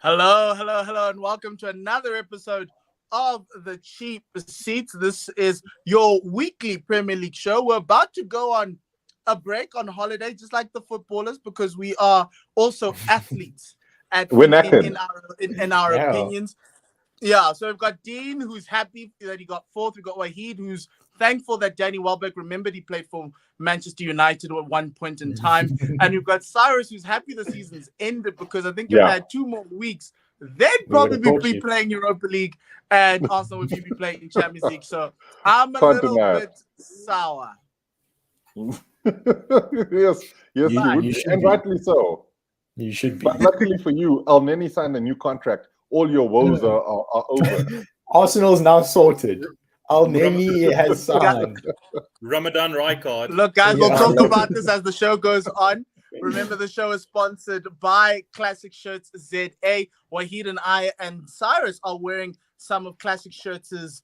Hello, hello, hello, and welcome to another episode of The Cheap Seats. This is your weekly Premier League show. We're about to go on a break on holiday, just like the footballers, because we are also athletes We're in knackered. our opinions. Yeah, so we've got Dean, who's happy that he got fourth. We've got Wahid, who's thankful that Danny Welbeck remembered he played for Manchester United at one point in time. And we've got Cyrus, who's happy the season's ended because I think if they had 2 more weeks, they'd probably be playing Europa League and Arsenal would be playing in Champions League. So I'm a little bit sour. yes, you would, and rightly so. You should be. But luckily for you, El Neni signed a new contract. All your woes are over. Arsenal's now sorted. El Neni has signed. Ramadan Rijkaard. Look, guys, we'll talk about this as the show goes on. Remember, the show is sponsored by Classic Shirts ZA. Wahid and I and Cyrus are wearing some of Classic Shirts'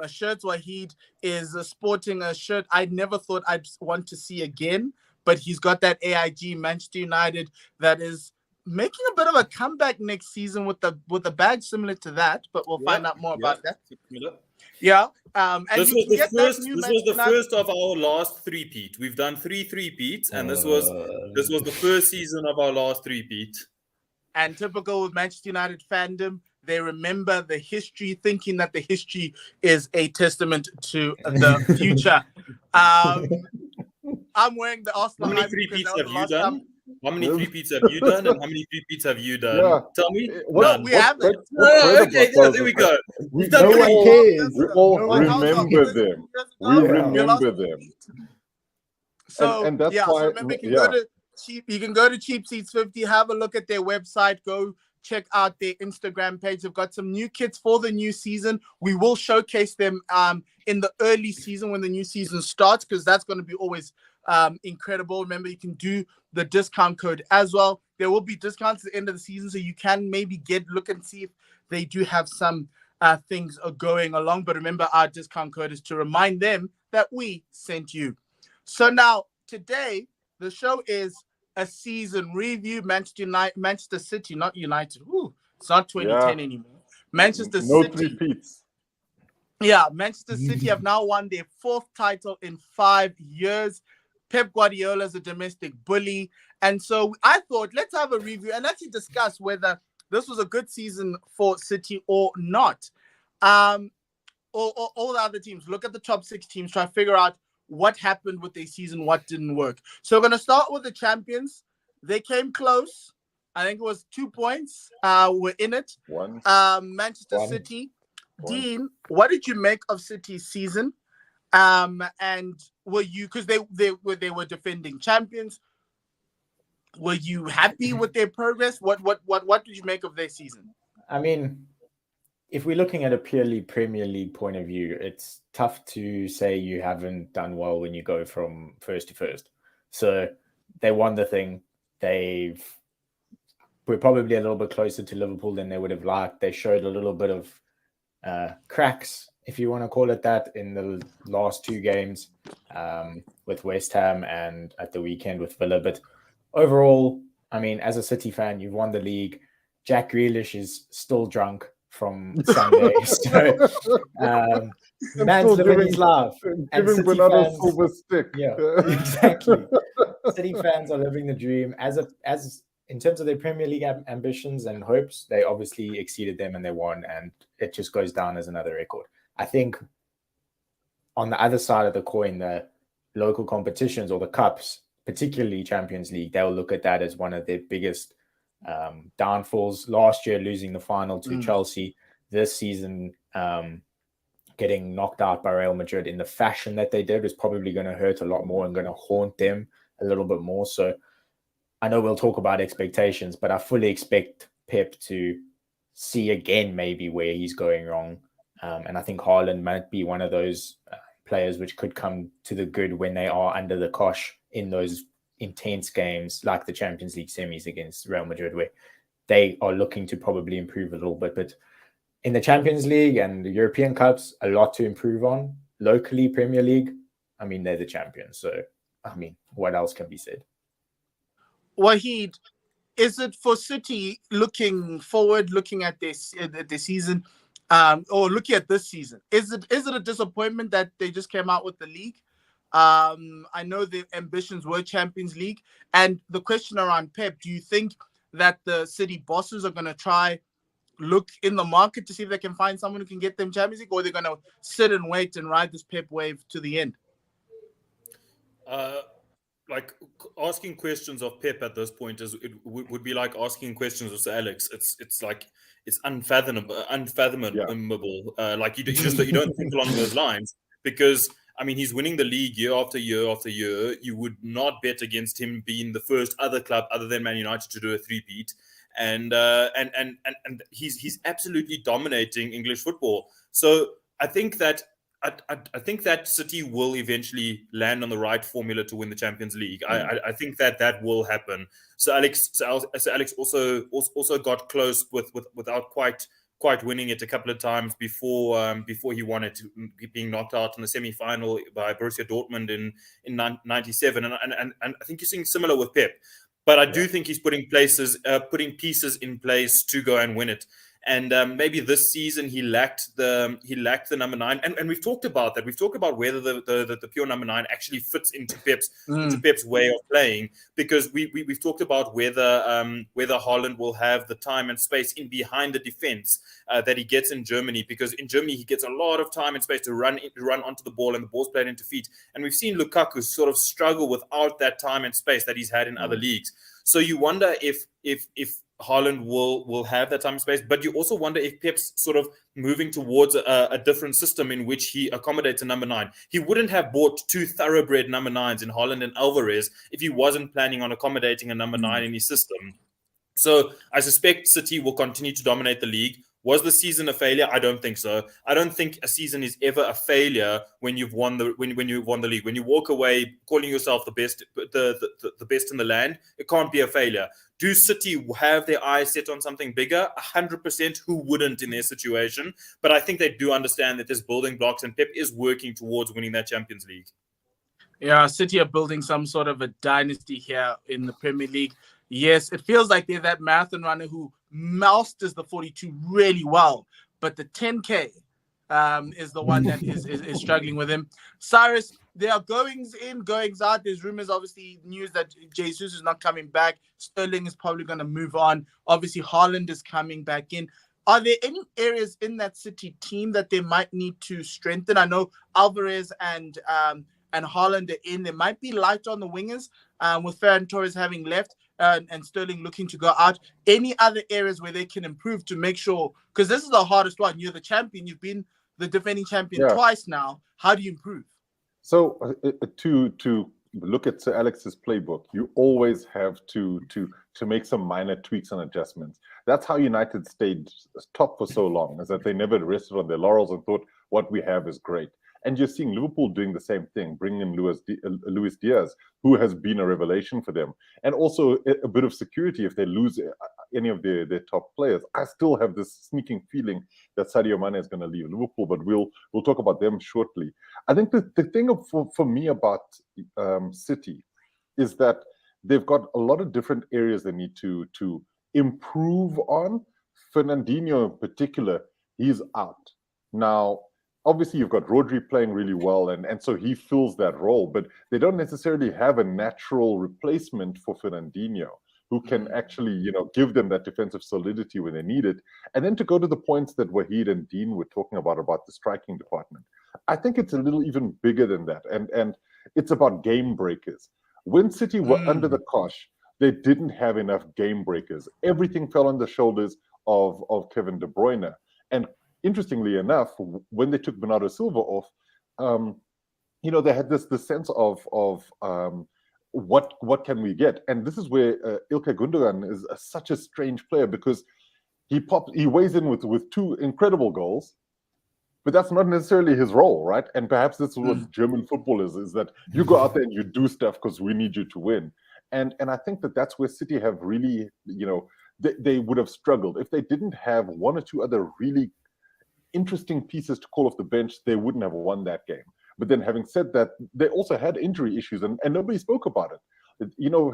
shirts. Wahid is sporting a shirt I never thought I'd want to see again, but he's got that AIG Manchester United that is making a bit of a comeback next season with the bag similar to that, but we'll find out more about that. Yeah. This was the first of our last three-peat. We've done three three-peats, and this was the first season of our last three-peat. And typical with Manchester United fandom, they remember the history, thinking that the history is a testament to the future. I'm wearing the Arsenal. How many three-peats have you done? How many three-peats have you done, and how many three-peats have you done? Yeah. Tell me. We haven't. Okay, there we go. We no one cares. We all remember them. We remember them. So and that's why. why. So remember, you can go to Cheap Seats 50. Have a look at their website. Go check out their Instagram page. They've got some new kits for the new season. We will showcase them in the early season when the new season starts, because that's going to be always incredible. Remember, you can do the discount code as well. There will be discounts at the end of the season, so you can maybe look and see if they do have some things are going along. But remember, our discount code is to remind them that we sent you. So now today the show is a season review. Manchester City, not United. Ooh, it's not 2010 anymore. Manchester City. No three-peats. Yeah, Manchester City have now won their 4th title in 5 years. Pep Guardiola is a domestic bully. And so I thought, let's have a review and actually discuss whether this was a good season for City or not. All the other teams, look at the top 6 teams, try to figure out what happened with their season, what didn't work. So we're going to start with the champions. They came close. I think it was 2 points. We're in it. Manchester City. Dean, what did you make of City's season? And were you, because they were defending champions, were you happy with their progress? What did you make of their season? I mean, if we're looking at a purely Premier League point of view, it's tough to say you haven't done well when you go from first to first. So they won the thing. We're probably a little bit closer to Liverpool than they would have liked. They showed a little bit of cracks, if you want to call it that, in the last 2 games with West Ham and at the weekend with Villa. But overall, I mean, as a City fan, you've won the league. Jack Grealish is still drunk from Sunday. So man's living his life. And City fans, silver stick. Yeah, exactly. City fans are living the dream. As in terms of their Premier League ambitions and hopes, they obviously exceeded them and they won, and it just goes down as another record. I think on the other side of the coin, the local competitions or the cups, particularly Champions League, they'll look at that as one of their biggest downfalls. Last year, losing the final to Chelsea. This season, getting knocked out by Real Madrid in the fashion that they did was probably going to hurt a lot more and going to haunt them a little bit more. So I know we'll talk about expectations, but I fully expect Pep to see again maybe where he's going wrong. And I think Haaland might be one of those players which could come to the good when they are under the cosh in those intense games like the Champions League semis against Real Madrid, where they are looking to probably improve a little bit. But in the Champions League and the European Cups, a lot to improve on. Locally, Premier League, I mean, they're the champions. So, I mean, what else can be said? Wahid, is it for City looking forward, looking at this the season, or looking at this season? Is it a disappointment that they just came out with the league? I know the ambitions were Champions League, and the question around Pep: do you think that the City bosses are going to try look in the market to see if they can find someone who can get them Champions League, or they're going to sit and wait and ride this Pep wave to the end? Like asking questions of Pep at this point would be like asking questions of Sir Alex. It's like it's unfathomable. Like you don't think along those lines, because I mean he's winning the league year after year after year. You would not bet against him being the first other club other than Man United to do a three-peat, and he's absolutely dominating English football. So I think that. I think that City will eventually land on the right formula to win the Champions League. I think that will happen. So Alex also got close without quite winning it a couple of times before he won it, being knocked out in the semi-final by Borussia Dortmund in 97. And I think you're seeing similar with Pep. But I do think he's putting pieces in place to go and win it. And maybe this season he lacked the number 9, and we've talked about that. We've talked about whether the pure number 9 actually fits into Pep's way of playing, because we've talked about whether Haaland will have the time and space in behind the defense that he gets in Germany, because in Germany he gets a lot of time and space to run onto the ball, and the ball's played into feet. And we've seen Lukaku sort of struggle without that time and space that he's had in other leagues. So you wonder if Haaland will have that time and space, but you also wonder if Pep's sort of moving towards a different system in which he accommodates a number 9. He wouldn't have bought 2 thoroughbred number 9s in Haaland and Alvarez if he wasn't planning on accommodating a number 9 in his system. So I suspect City will continue to dominate the league. Was the season a failure? I don't think so. I don't think a season is ever a failure when you've won the league. When you walk away calling yourself the best in the land, it can't be a failure. Do City have their eyes set on something bigger? 100%. Who wouldn't in their situation? But I think they do understand that there's building blocks, and Pep is working towards winning that Champions League. Yeah, City are building some sort of a dynasty here in the Premier League. Yes, it feels like they're that marathon runner who masters the 42 really well, but the 10K is the one that is struggling with him. Cyrus, there are goings in, goings out. There's rumors, obviously, news that Jesus is not coming back. Sterling is probably going to move on. Obviously, Haaland is coming back in. Are there any areas in that City team that they might need to strengthen? I know Alvarez and Haaland are in. There might be light on the wingers with Ferran Torres having left. And Sterling looking to go out. Any other areas where they can improve to make sure, because this is the hardest one. You're the champion. You've been the defending champion twice now. How do you improve? So to look at Sir Alex's playbook, you always have to make some minor tweaks and adjustments. That's how United stayed top for so long, is that they never rested on their laurels and thought what we have is great. And you're seeing Liverpool doing the same thing, bringing in Luis Diaz, who has been a revelation for them. And also a bit of security if they lose any of their top players. I still have this sneaking feeling that Sadio Mane is going to leave Liverpool, but we'll talk about them shortly. I think the thing for me about City is that they've got a lot of different areas they need to improve on. Fernandinho in particular, he's out. Now, obviously, you've got Rodri playing really well, and so he fills that role, but they don't necessarily have a natural replacement for Fernandinho who can actually, give them that defensive solidity when they need it. And then to go to the points that Wahid and Dean were talking about the striking department, I think it's a little even bigger than that, and it's about game breakers. When City were under the cosh, they didn't have enough game breakers. Everything fell on the shoulders of Kevin De Bruyne, and interestingly enough, when they took Bernardo Silva off, they had this sense of what can we get, and this is where Ilkay Gundogan is such a strange player, because he weighs in with 2 incredible goals, but that's not necessarily his role, right? And perhaps this is what German football is that you go out there and you do stuff because we need you to win, and I think that's where City have really, they would have struggled if they didn't have 1 or 2 other really interesting pieces to call off the bench. They wouldn't have won that game. But then, having said that, they also had injury issues, and nobody spoke about it.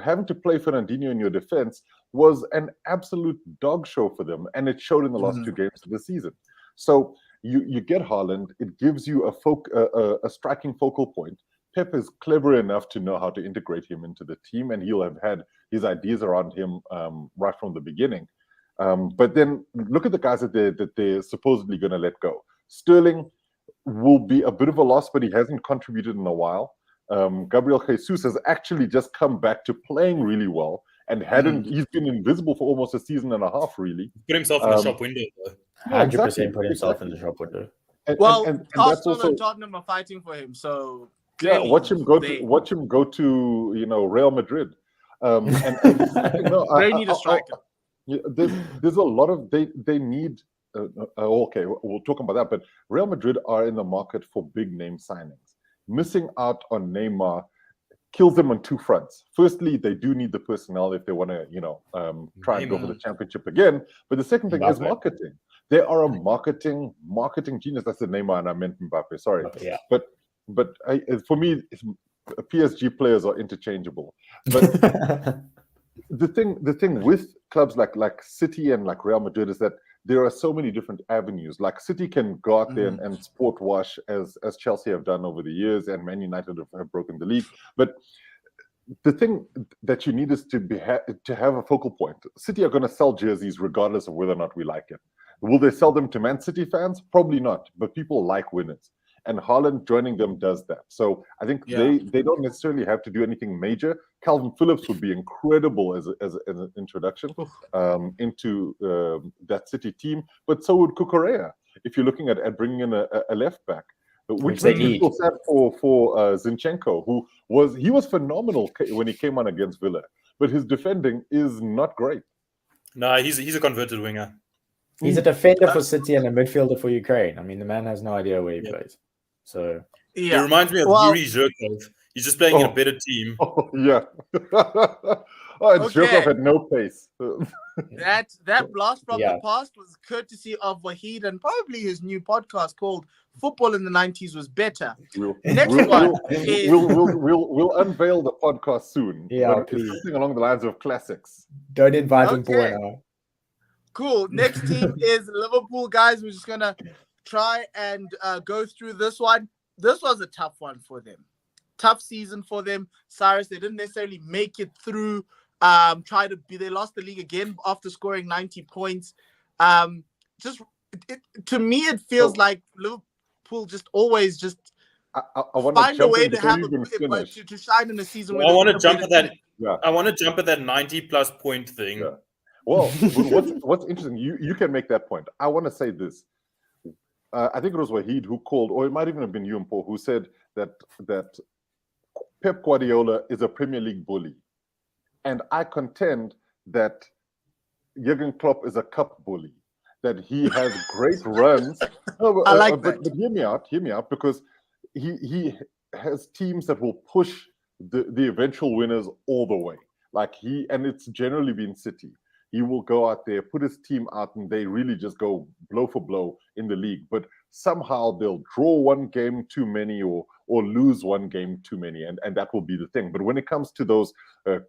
Having to play Fernandinho in your defense, was an absolute dog show for them, and it showed in the last 2 games of the season. So you get Haaland, it gives you a striking focal point. Pep is clever enough to know how to integrate him into the team, and he'll have had his ideas around him right from the beginning. But then look at the guys that they're supposedly going to let go. Sterling will be a bit of a loss, but he hasn't contributed in a while. Gabriel Jesus has actually just come back to playing really well, and he's been invisible for almost a season and a half, really. Put himself in the shop window, though. 100% put himself in the shop window. And Arsenal also, and Tottenham are fighting for him, so watch him go to Real Madrid. They need a striker. There's a lot of they need. Okay, we'll talk about that. But Real Madrid are in the market for big name signings. Missing out on Neymar kills them on 2 fronts. Firstly, they do need the personnel if they want to, try and go for the championship again. But the second thing is marketing. They are a marketing genius. That's the Neymar, and I meant Mbappe. Sorry, but for me, PSG players are interchangeable. But the thing with clubs like City and like Real Madrid is that there are so many different avenues. Like City can go out there and sport wash as Chelsea have done over the years, and Man United have broken the league. But the thing that you need is to have a focal point. City are going to sell jerseys regardless of whether or not we like it. Will they sell them to Man City fans? Probably not. But people like winners. And Haaland joining them does that. So I think they don't necessarily have to do anything major. Calvin Phillips would be incredible as an introduction into that City team, but so would Cucurella if you're looking at bringing in a left back, which makes me feel sad for Zinchenko, who was phenomenal when he came on against Villa, but his defending is not great. No, he's a converted winger. He's a defender for City and a midfielder for Ukraine. I mean, the man has no idea where he plays. So he reminds me of Yuri Zhirkov. He's just playing in a better team. Oh, yeah. Zhirkov had no pace. That blast from the past was courtesy of Wahid and probably his new podcast called Football in the 90s Was Better. We'll unveil the podcast soon. Yeah, but it's something along the lines of classics. Don't invite him now. Cool. Next team is Liverpool, guys. We're just gonna try and go through this one. This was a tough one for them. Tough season for them. Cyrus, they didn't necessarily make it through. They lost the league again after scoring 90 points. To me, it feels like Liverpool just always just find a way to have to shine in a season. I want to jump at that. Yeah. I want to jump at that 90+ point thing. Yeah. Well, what's interesting, you can make that point. I want to say this. I think it was Wahid who called, or it might even have been you and Paul, who said that Pep Guardiola is a Premier League bully. And I contend that Jurgen Klopp is a cup bully, that he has great runs. No, I like that. But hear me out, because he has teams that will push the eventual winners all the way. And it's generally been City. He will go out there, put his team out, and they really just go blow for blow in the league. But somehow they'll draw one game too many or lose one game too many, and that will be the thing. But when it comes to those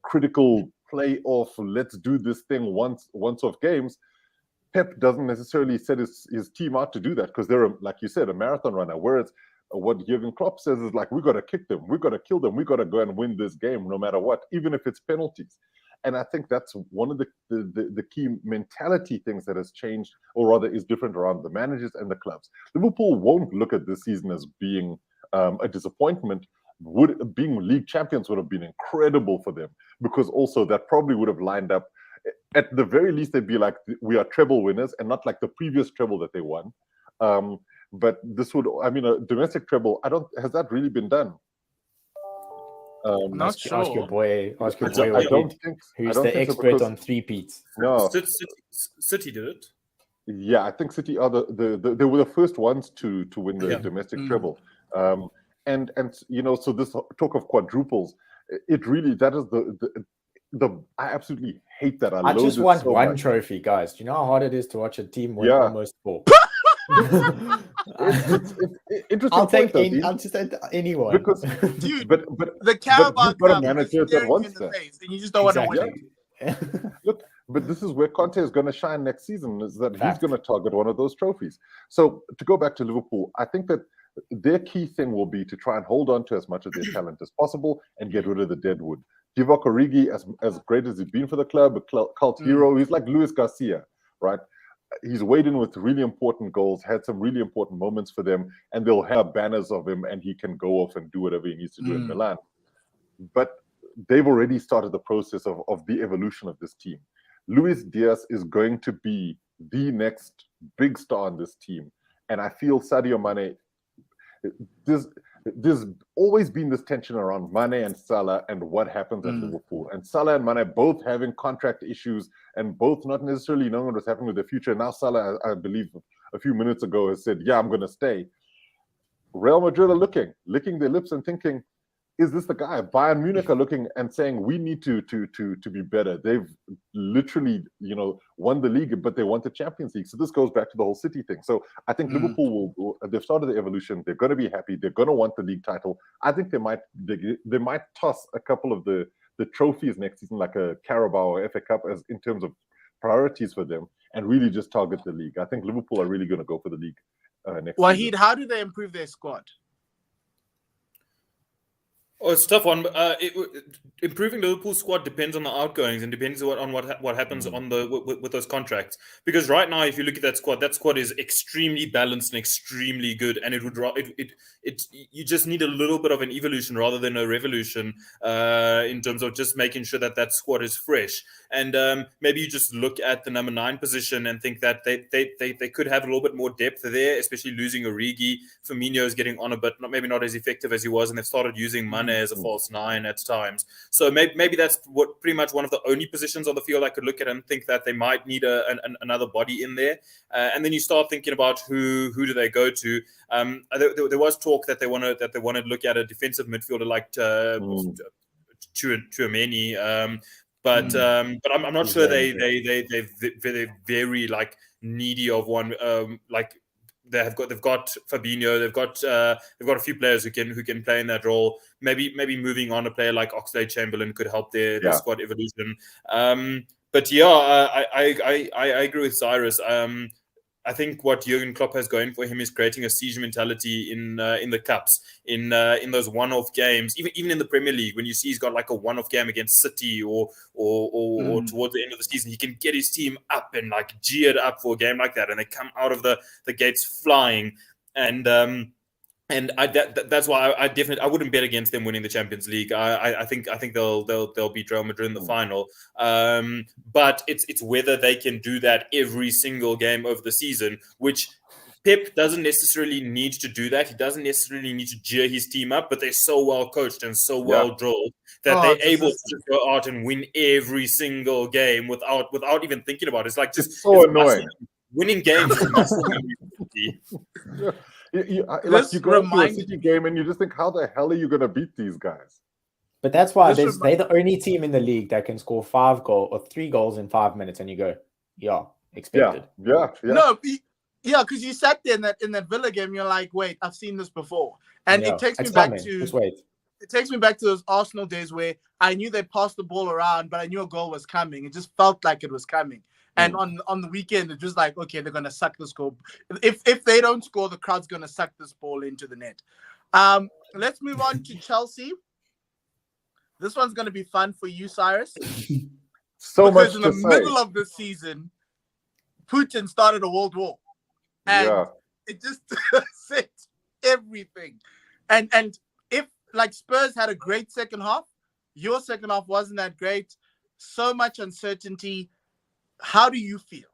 critical playoff, let's do this thing once off games, Pep doesn't necessarily set his team out to do that, because they're, like you said, a marathon runner. Whereas what Jurgen Klopp says is we got to kick them, we got to kill them, we got to go and win this game no matter what, even if it's penalties. And I think that's one of the key mentality things that has changed, or rather is different around the managers and the clubs. Liverpool won't look at this season as being a disappointment. Being league champions would have been incredible for them, because also that probably would have lined up. At the very least, they'd be like, we are treble winners, and not like the previous treble that they won. But this would, a domestic treble, has that really been done? Not sure. Ask your boy. I don't think who's the expert on three-peats. No, City did it. Yeah, I think City are they were the first ones to win the domestic treble. And so this talk of quadruples, it really, that is the I absolutely hate that. I just want one trophy, guys. Do you know how hard it is to watch a team win almost 4? It's interesting. I'll take anyone, because dude, but the Carabao Cup, a manager that wants that, and you just don't want to watch it. Look, But this is where Conte is going to shine next season, is that he's going to target one of those trophies. So to go back to Liverpool, I think that their key thing will be to try and hold on to as much of their talent as possible and get rid of the dead wood. Divock Origi, as great as he's been for the club, a cult hero, he's like Luis Garcia, right? He's weighed in with really important goals, had some really important moments for them, and they'll have banners of him, and he can go off and do whatever he needs to do in Milan. But they've already started the process of the evolution of this team. Luis Diaz is going to be the next big star on this team. And I feel Sadio Mane, there's always been this tension around Mane and Salah and what happens at Liverpool. And Salah and Mane both having contract issues and both not necessarily knowing what's happening with their future. Now Salah, I believe a few minutes ago, has said, yeah, I'm going to stay. Real Madrid are licking their lips and thinking, is this the guy? Bayern Munich are looking and saying we need to be better. They've literally, won the league, but they want the Champions League. So this goes back to the whole City thing. So I think Liverpool they've started the evolution. They're going to be happy. They're going to want the league title. I think they might toss a couple of the trophies next season, like a Carabao or FA Cup, as in terms of priorities for them, and really just target the league. I think Liverpool are really going to go for the league next season. Wahid, how do they improve their squad? Oh, it's a tough one. Improving Liverpool's squad depends on the outgoings and depends on what happens on with those contracts. Because right now, if you look at that squad is extremely balanced and extremely good, and you just need a little bit of an evolution rather than a revolution in terms of just making sure that squad is fresh. And maybe you just look at the number 9 position and think that they could have a little bit more depth there, especially losing Origi. Firmino is getting on a bit, maybe not as effective as he was, and they've started using Mane as a false 9 at times. So maybe that's pretty much one of the only positions on the field I could look at and think that they might need another body in there. And then you start thinking about who do they go to. There was talk that they want to look at a defensive midfielder like Tchouaméni. But I'm not sure they're very like needy of one. They've got Fabinho. They've got a few players who can play in that role. Maybe moving on a player like Oxlade-Chamberlain could help their squad evolution. But yeah, I agree with Cyrus. I think what Jurgen Klopp has going for him is creating a siege mentality in the cups, in those one-off games, even in the Premier League. When you see he's got like a one-off game against City or towards the end of the season, he can get his team up and like geared up for a game like that, and they come out of the gates flying. And that's why I wouldn't bet against them winning the Champions League. I think they'll beat Real Madrid in the final. But it's whether they can do that every single game of the season, which Pep doesn't necessarily need to do that. He doesn't necessarily need to gear his team up, but they're so well coached and so well drilled that they're able to just go out and win every single game without even thinking about it. It's like it's so annoying. Winning games is muscle memory. You go to a City game and you just think, how the hell are you going to beat these guys? But that's why they're the only team in the league that can score 3 goals in 5 minutes, and you go, expected. Yeah. No, because you sat there in that Villa game, you're like, wait, I've seen this before, and it takes me back to It takes me back to those Arsenal days where I knew they passed the ball around, but I knew a goal was coming. It just felt like it was coming. And on the weekend, it was like, okay, they're going to suck this goal. If they don't score, the crowd's going to suck this ball into the net. Let's move on to Chelsea. This one's going to be fun for you, Cyrus. Because in the middle of the season, Putin started a world war. And it just set everything. And if, like, Spurs had a great second half, your second half wasn't that great. So much uncertainty. How do you feel?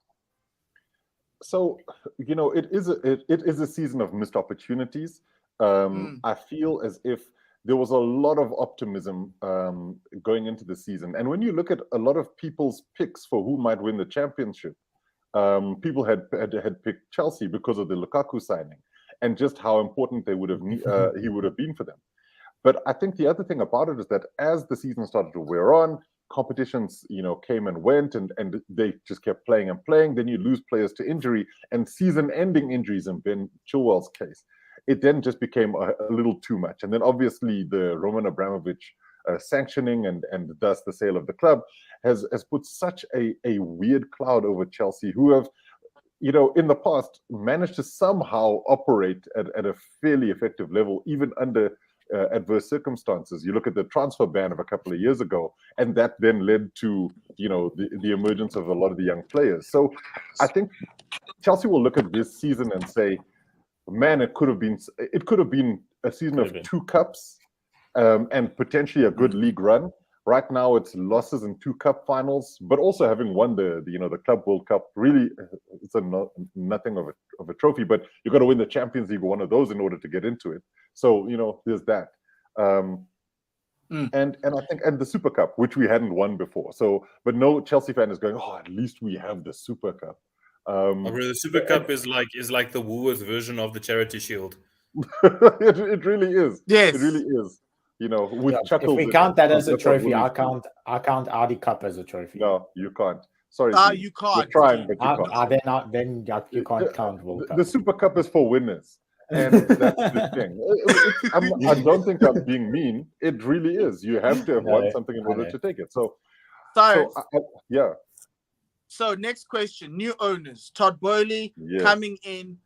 So, it is a season of missed opportunities. I feel as if there was a lot of optimism going into the season. And when you look at a lot of people's picks for who might win the championship, people had picked Chelsea because of the Lukaku signing and just how important he would have been for them. But I think the other thing about it is that as the season started to wear on, competitions, came and went, and they just kept playing and playing. Then you lose players to injury and season-ending injuries in Ben Chilwell's case. It then just became a little too much. And then obviously the Roman Abramovich sanctioning and thus the sale of the club has put such a weird cloud over Chelsea, who have, in the past managed to somehow operate at a fairly effective level, even under adverse circumstances. You look at the transfer ban of a couple of years ago, and that then led to, the emergence of a lot of the young players. So I think Chelsea will look at this season and say, man, it could have been a season of 2 cups and potentially a good league run. Right now, it's losses in 2 cup finals, but also having won the Club World Cup. Really, it's nothing of a trophy, but you've got to win the Champions League, one of those, in order to get into it. So there's that, and I think, and the Super Cup, which we hadn't won before. So, but no Chelsea fan is going, oh, at least we have the Super Cup. The Super Cup is like the Woolworths version of the Charity Shield. It really is. Yes, it really is. With chuckles. If we count that as a trophy, I count Audi Cup as a trophy. No, you can't. Sorry, you can't. We're trying, but you can't. Then you can't count World Cup. The Super Cup is for winners, and that's the thing. I don't think I'm being mean. It really is. You have to have won something in order to take it. So yeah. So next question: new owners, Todd Bowley coming in.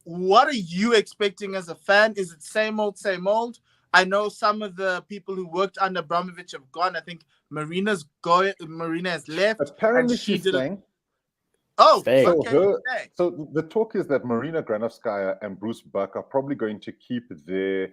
What are you expecting as a fan? Is it same old, same old? I know some of the people who worked under Abramovich have gone. I think Marina has left. Apparently, she's staying. Oh, staying. okay. So the talk is that Marina Granovskaya and Bruce Buck are probably going to keep their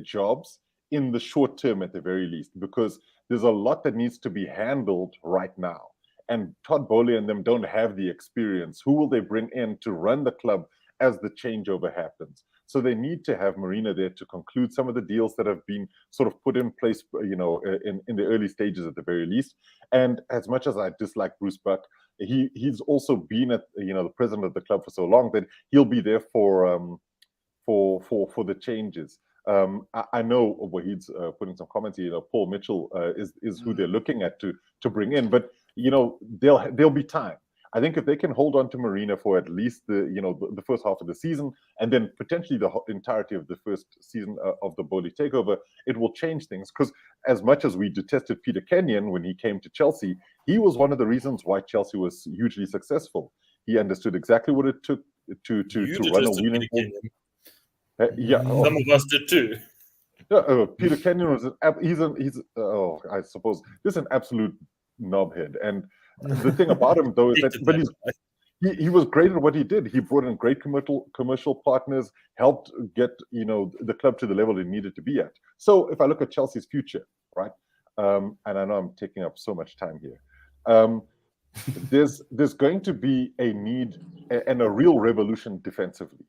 jobs in the short term at the very least, because there's a lot that needs to be handled right now. And Todd Bowley and them don't have the experience. Who will they bring in to run the club as the changeover happens? So they need to have Marina there to conclude some of the deals that have been sort of put in place, in the early stages at the very least. And as much as I dislike Bruce Buck, he's also been at the president of the club for so long that he'll be there for the changes. I know Wahid's putting some comments here. Paul Mitchell is who they're looking at to bring in, but there'll be time. I think if they can hold on to Marina for at least the first half of the season, and then potentially the entirety of the first season of the Bowley takeover, it will change things. Because as much as we detested Peter Kenyon when he came to Chelsea, he was one of the reasons why Chelsea was hugely successful. He understood exactly what it took to run a winning. Some of us did too. Peter Kenyon was I suppose this is an absolute knobhead. And the thing about him, though, is that he was great at what he did. He brought in great commercial partners, helped get the club to the level it needed to be at. So if I look at Chelsea's future, right, and I know I'm taking up so much time here, there's going to be a need and a real revolution defensively,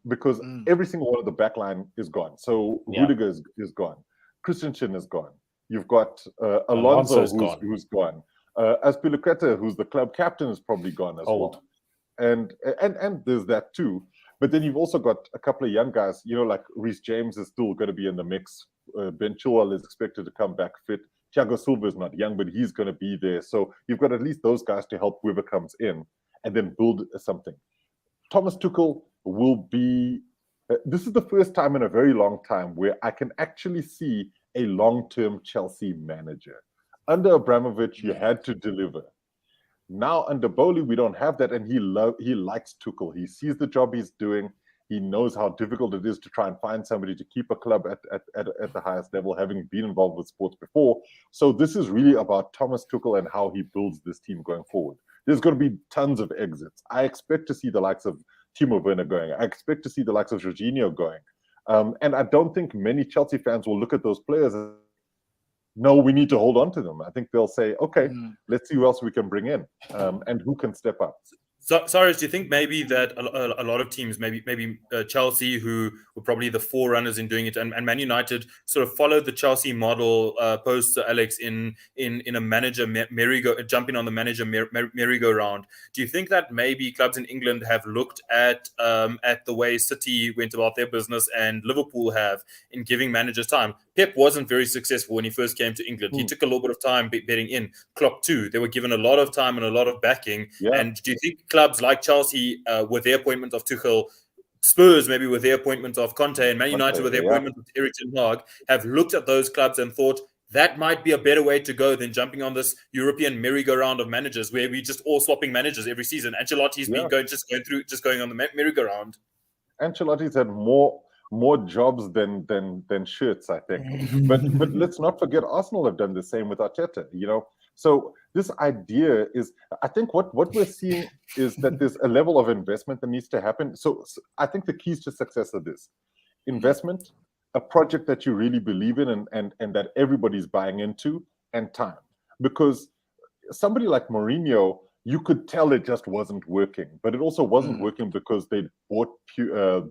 because every single one of the back line is gone. So Rudiger is gone, Christensen is gone. You've got Alonso who's gone. Azpilicueta, who's the club captain, is probably gone as well. And there's that too. But then you've also got a couple of young guys, like Reece James is still going to be in the mix. Ben Chilwell is expected to come back fit. Thiago Silva is not young, but he's going to be there. So you've got at least those guys to help whoever comes in and then build something. Thomas Tuchel will be... this is the first time in a very long time where I can actually see a long-term Chelsea manager. Under Abramovich, you had to deliver. Now under Bowley, we don't have that, and he likes Tuchel. He sees the job he's doing. He knows how difficult it is to try and find somebody to keep a club at the highest level, having been involved with sports before. So this is really about Thomas Tuchel and how he builds this team going forward. There's going to be tons of exits. I expect to see the likes of Timo Werner going. I expect to see the likes of Jorginho going. And I don't think many Chelsea fans will look at those players and no, we need to hold on to them. I think they'll say, okay, let's see who else we can bring in and who can step up. So, Cyrus, do you think maybe that a lot of teams, maybe Chelsea, who were probably the forerunners in doing it, and Man United sort of followed the Chelsea model post Sir Alex in a manager jumping on the manager merry-go-round? Do you think that maybe clubs in England have looked at the way City went about their business and Liverpool have in giving managers time? Pep wasn't very successful when he first came to England. He took a little bit of time betting in. Klopp too. They were given a lot of time and a lot of backing. Yeah. And do you think clubs like Chelsea, with their appointment of Tuchel, Spurs, maybe with their appointment of Conte, and Man United Conte, with their yeah. appointment of Erik ten Hag, have looked at those clubs and thought that might be a better way to go than jumping on this European merry-go-round of managers where we just all swapping managers every season. Ancelotti's been going on the merry-go-round. Ancelotti's had more jobs than shirts, I think. But let's not forget Arsenal have done the same with Arteta, you know. So this idea is, I think what we're seeing is that there's a level of investment that needs to happen. So I think the keys to success are this: investment, a project that you really believe in and that everybody's buying into, and time. Because somebody like Mourinho, you could tell it just wasn't working, but it also wasn't working because they bought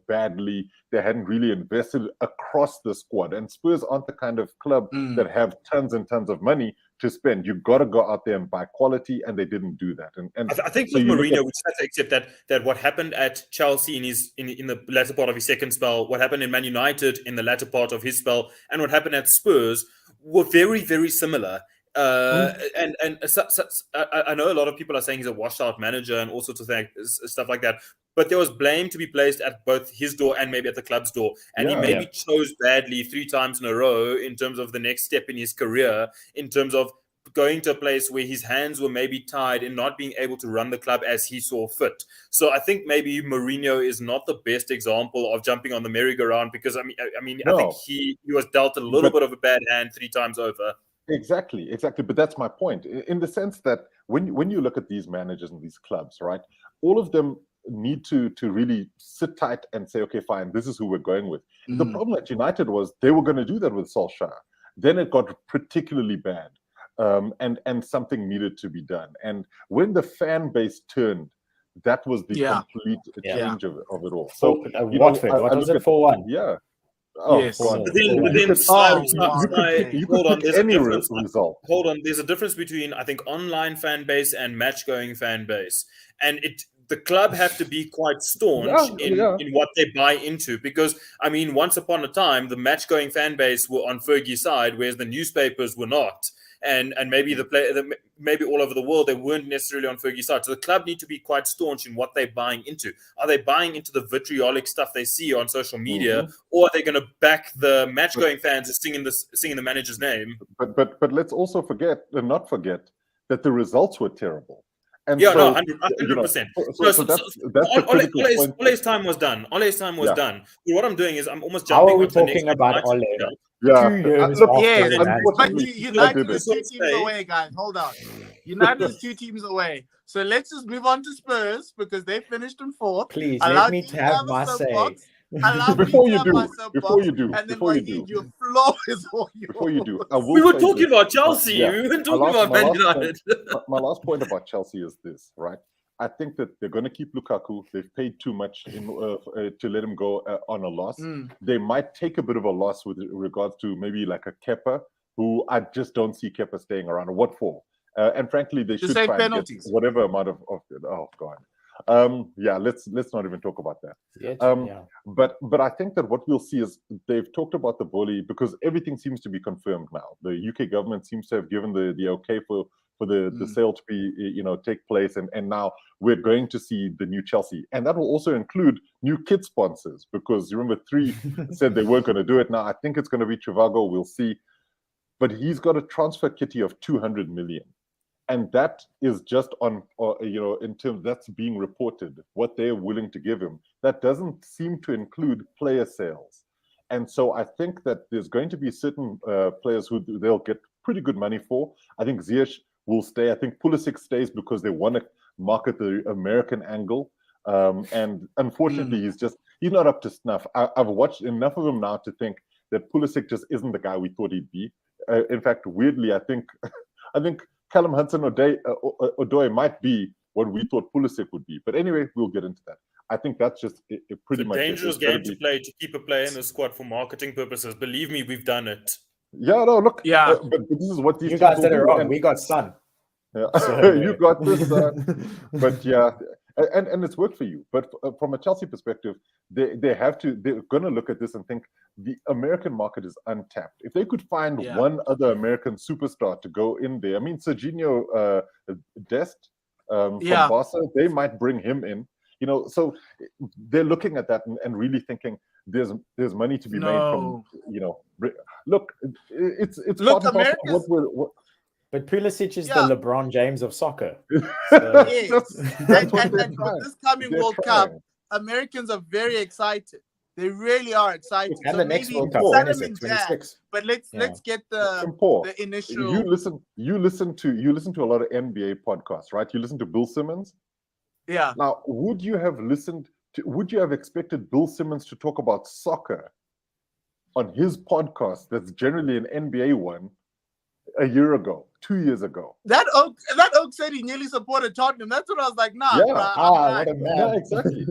badly. They hadn't really invested across the squad. And Spurs aren't the kind of club that have tons and tons of money to spend. You've got to go out there and buy quality, and they didn't do that. And I think with Mourinho, we just have to accept that what happened at Chelsea in the latter part of his second spell, what happened in Man United in the latter part of his spell, and what happened at Spurs were very, very similar. I know a lot of people are saying he's a washed-out manager and all sorts of things, stuff like that. But there was blame to be placed at both his door and maybe at the club's door. And he maybe chose badly 3 times in a row in terms of the next step in his career, in terms of going to a place where his hands were maybe tied and not being able to run the club as he saw fit. So I think maybe Mourinho is not the best example of jumping on the merry-go-round because, I think he was dealt a little bit of a bad hand 3 times over. Exactly. But that's my point, in the sense that when you look at these managers and these clubs, right, all of them need to really sit tight and say, okay, fine, this is who we're going with. The problem at United was they were going to do that with Solskjaer. Then it got particularly bad, and something needed to be done. And when the fan base turned, that was the complete change of it all. So Watford, what was it, 4-1? Yeah. Oh, yes. Hold on. There's a difference. Hold on. There's a difference between, I think, online fan base and match-going fan base, and the club have to be quite staunch in what they buy into, because once upon a time the match-going fan base were on Fergie's side, whereas the newspapers were not. And maybe maybe all over the world they weren't necessarily on Fergie's side. So the club need to be quite staunch in what they're buying into. Are they buying into the vitriolic stuff they see on social media, or are they going to back the match-going fans as singing the manager's name? But let's also not forget that the results were terrible. And 100%. That's Ole's time was done. Ole's time was done. So what I'm doing is I'm almost jumping. How are we talking about Ole? Yeah. 2 years but United is 2 teams away, guys. Hold on. United is 2 teams away. So let's just move on to Spurs because they finished in 4th. Please let me have my say. Before you do, and then your floor is all yours. Before you do, we were talking about Chelsea. We weren't talking about Man United. My last point about Chelsea is this, right? I think that they're going to keep Lukaku. They've paid too much to let him go on a loss. They might take a bit of a loss with regards to maybe like a Kepa, who I just don't see Kepa staying around. What for? And frankly, they should try penalties. And get whatever amount of oh god. Let's not even talk about that. But I think that what we'll see is they've talked about the bully, because everything seems to be confirmed now. The UK government seems to have given the okay for the sale to be take place, and now we're going to see the new Chelsea, and that will also include new kit sponsors, because you remember 3 said they weren't going to do it. Now I think it's going to be Trivago. We'll see, but he's got a transfer kitty of 200 million. And that is just on, in terms that's being reported, what they're willing to give him. That doesn't seem to include player sales. And so I think that there's going to be certain players who they'll get pretty good money for. I think Ziyech will stay. I think Pulisic stays because they want to market the American angle. And unfortunately, he's not up to snuff. I've watched enough of him now to think that Pulisic just isn't the guy we thought he'd be. In fact, weirdly, I think Callum Hudson-Odoi might be what we thought Pulisic would be. But anyway, we'll get into that. I think that's just pretty much a dangerous game to play, to keep a player in the squad for marketing purposes. Believe me, we've done it. Yeah, no, look. Yeah. But this is what these you guys did it wrong. We got Son. Yeah. So, you got this. But yeah, and it's worked for you. But from a Chelsea perspective, they're going to look at this and think the American market is untapped. If they could find one other American superstar to go in there, Serginho Dest from Barca, they might bring him in. So they're looking at that and really thinking there's money to be made from, look, it's Look, part and parcel of what But Pulisic is Yeah. the LeBron James of soccer. So Yes. that's what And they're with trying. this coming They're World trying. Cup, Americans are very excited. They really are excited. And so the next maybe World Cup, Paul, when sell is them it? in Jan, 26. but let's get the Paul, initial. you listen to a lot of NBA podcasts, right? You listen to Bill Simmons. Yeah. Now, would you have expected Bill Simmons to talk about soccer on his podcast that's generally an NBA one a year ago, 2 years ago? That oak said he nearly supported Tottenham. That's what I was like, nah, Yeah. bruh. What a man. Yeah, exactly.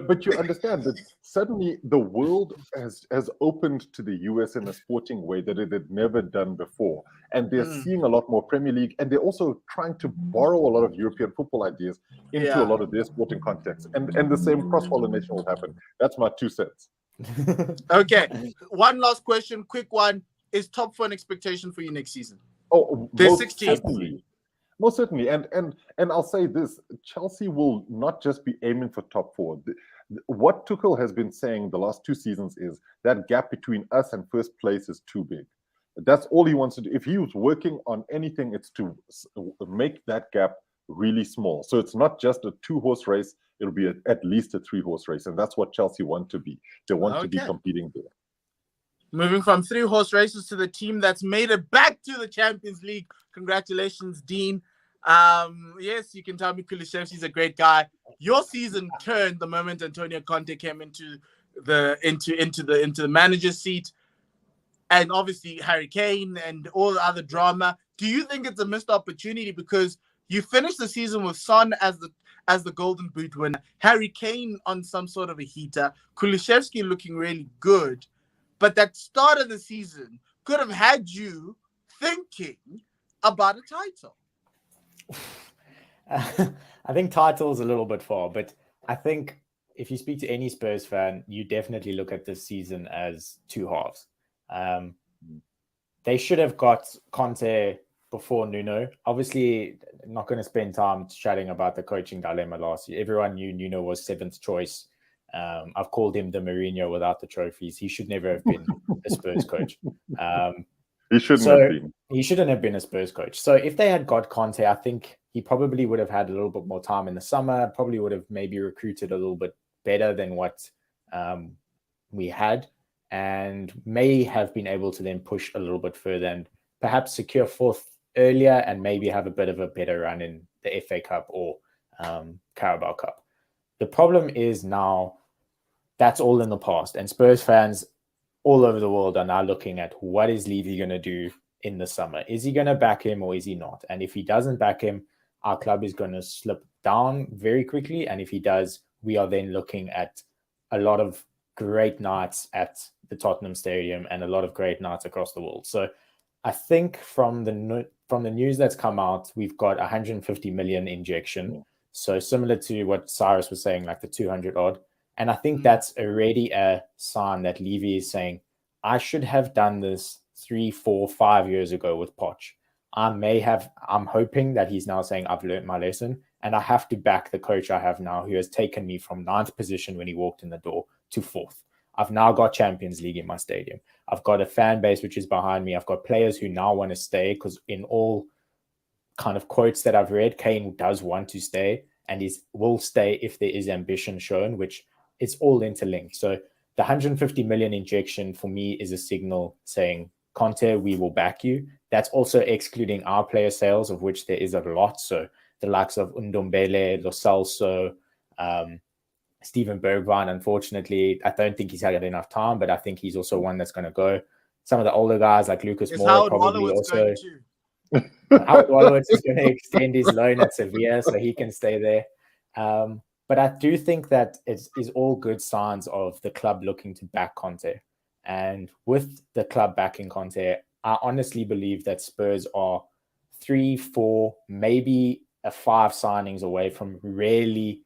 but you understand that suddenly the world has opened to the US in a sporting way that it had never done before. And they're seeing a lot more Premier League, and they're also trying to borrow a lot of European football ideas into a lot of their sporting contexts. And the same cross-pollination will happen. That's my 2 cents. Okay. One last question, quick one. Is top 4 an expectation for you next season? Oh, They're most 16th. certainly. Most certainly. And I'll say this, Chelsea will not just be aiming for top 4. What Tuchel has been saying the last 2 seasons is that gap between us and first place is too big. That's all he wants to do. If he was working on anything, it's to make that gap really small. So it's not just a 2-horse race, it'll be at least a 3-horse race. And that's what Chelsea want to be. They want to be competing there. Moving from 3-horse races to the team that's made it back to the Champions League. Congratulations, Dean. Yes, you can tell me Kulusevski's a great guy. Your season turned the moment Antonio Conte came into the manager's seat, and obviously Harry Kane and all the other drama. Do you think it's a missed opportunity because you finished the season with Son as the Golden Boot winner, Harry Kane on some sort of a heater, Kulusevski looking really good? But that start of the season could have had you thinking about a title. I think title is a little bit far, but I think if you speak to any Spurs fan, you definitely look at this season as 2 halves. They should have got Conte before Nuno. Obviously, I'm not going to spend time chatting about the coaching dilemma last year. Everyone knew Nuno was 7th choice. I've called him the Mourinho without the trophies. He should never have been a Spurs coach. He shouldn't have been. He shouldn't have been a Spurs coach. So if they had got Conte, I think he probably would have had a little bit more time in the summer, probably would have maybe recruited a little bit better than what we had, and may have been able to then push a little bit further and perhaps secure 4th earlier and maybe have a bit of a better run in the FA Cup or Carabao Cup. The problem is now that's all in the past, and Spurs fans all over the world are now looking at what is Levy going to do in the summer. Is he going to back him or is he not? And if he doesn't back him, our club is going to slip down very quickly. And if he does, we are then looking at a lot of great nights at the Tottenham Stadium and a lot of great nights across the world. So I think from the news that's come out, we've got 150 million injection. So similar to what Cyrus was saying, like the 200 odd. And I think that's already a sign that Levy is saying, I should have done this 3, 4, 5 years ago with Poch. I'm hoping that he's now saying, I've learned my lesson and I have to back the coach I have now, who has taken me from 9th position when he walked in the door to 4th. I've now got Champions League in my stadium. I've got a fan base which is behind me. I've got players who now want to stay, because in all kind of quotes that I've read, Kane does want to stay and will stay if there is ambition shown, which it's all interlinked. So the 150 million injection for me is a signal saying, Conte, we will back you. That's also excluding our player sales, of which there is a lot. So the likes of Ndombele, Lo Celso, Steven Bergwijn, unfortunately, I don't think he's had enough time, but I think he's also one that's going to go. Some of the older guys like Lucas Moura probably also. Howard Wallowitz is going to extend his loan at Sevilla so he can stay there. But I do think that it is all good signs of the club looking to back Conte. And with the club backing Conte, I honestly believe that Spurs are 3, 4, maybe a 5 signings away from really,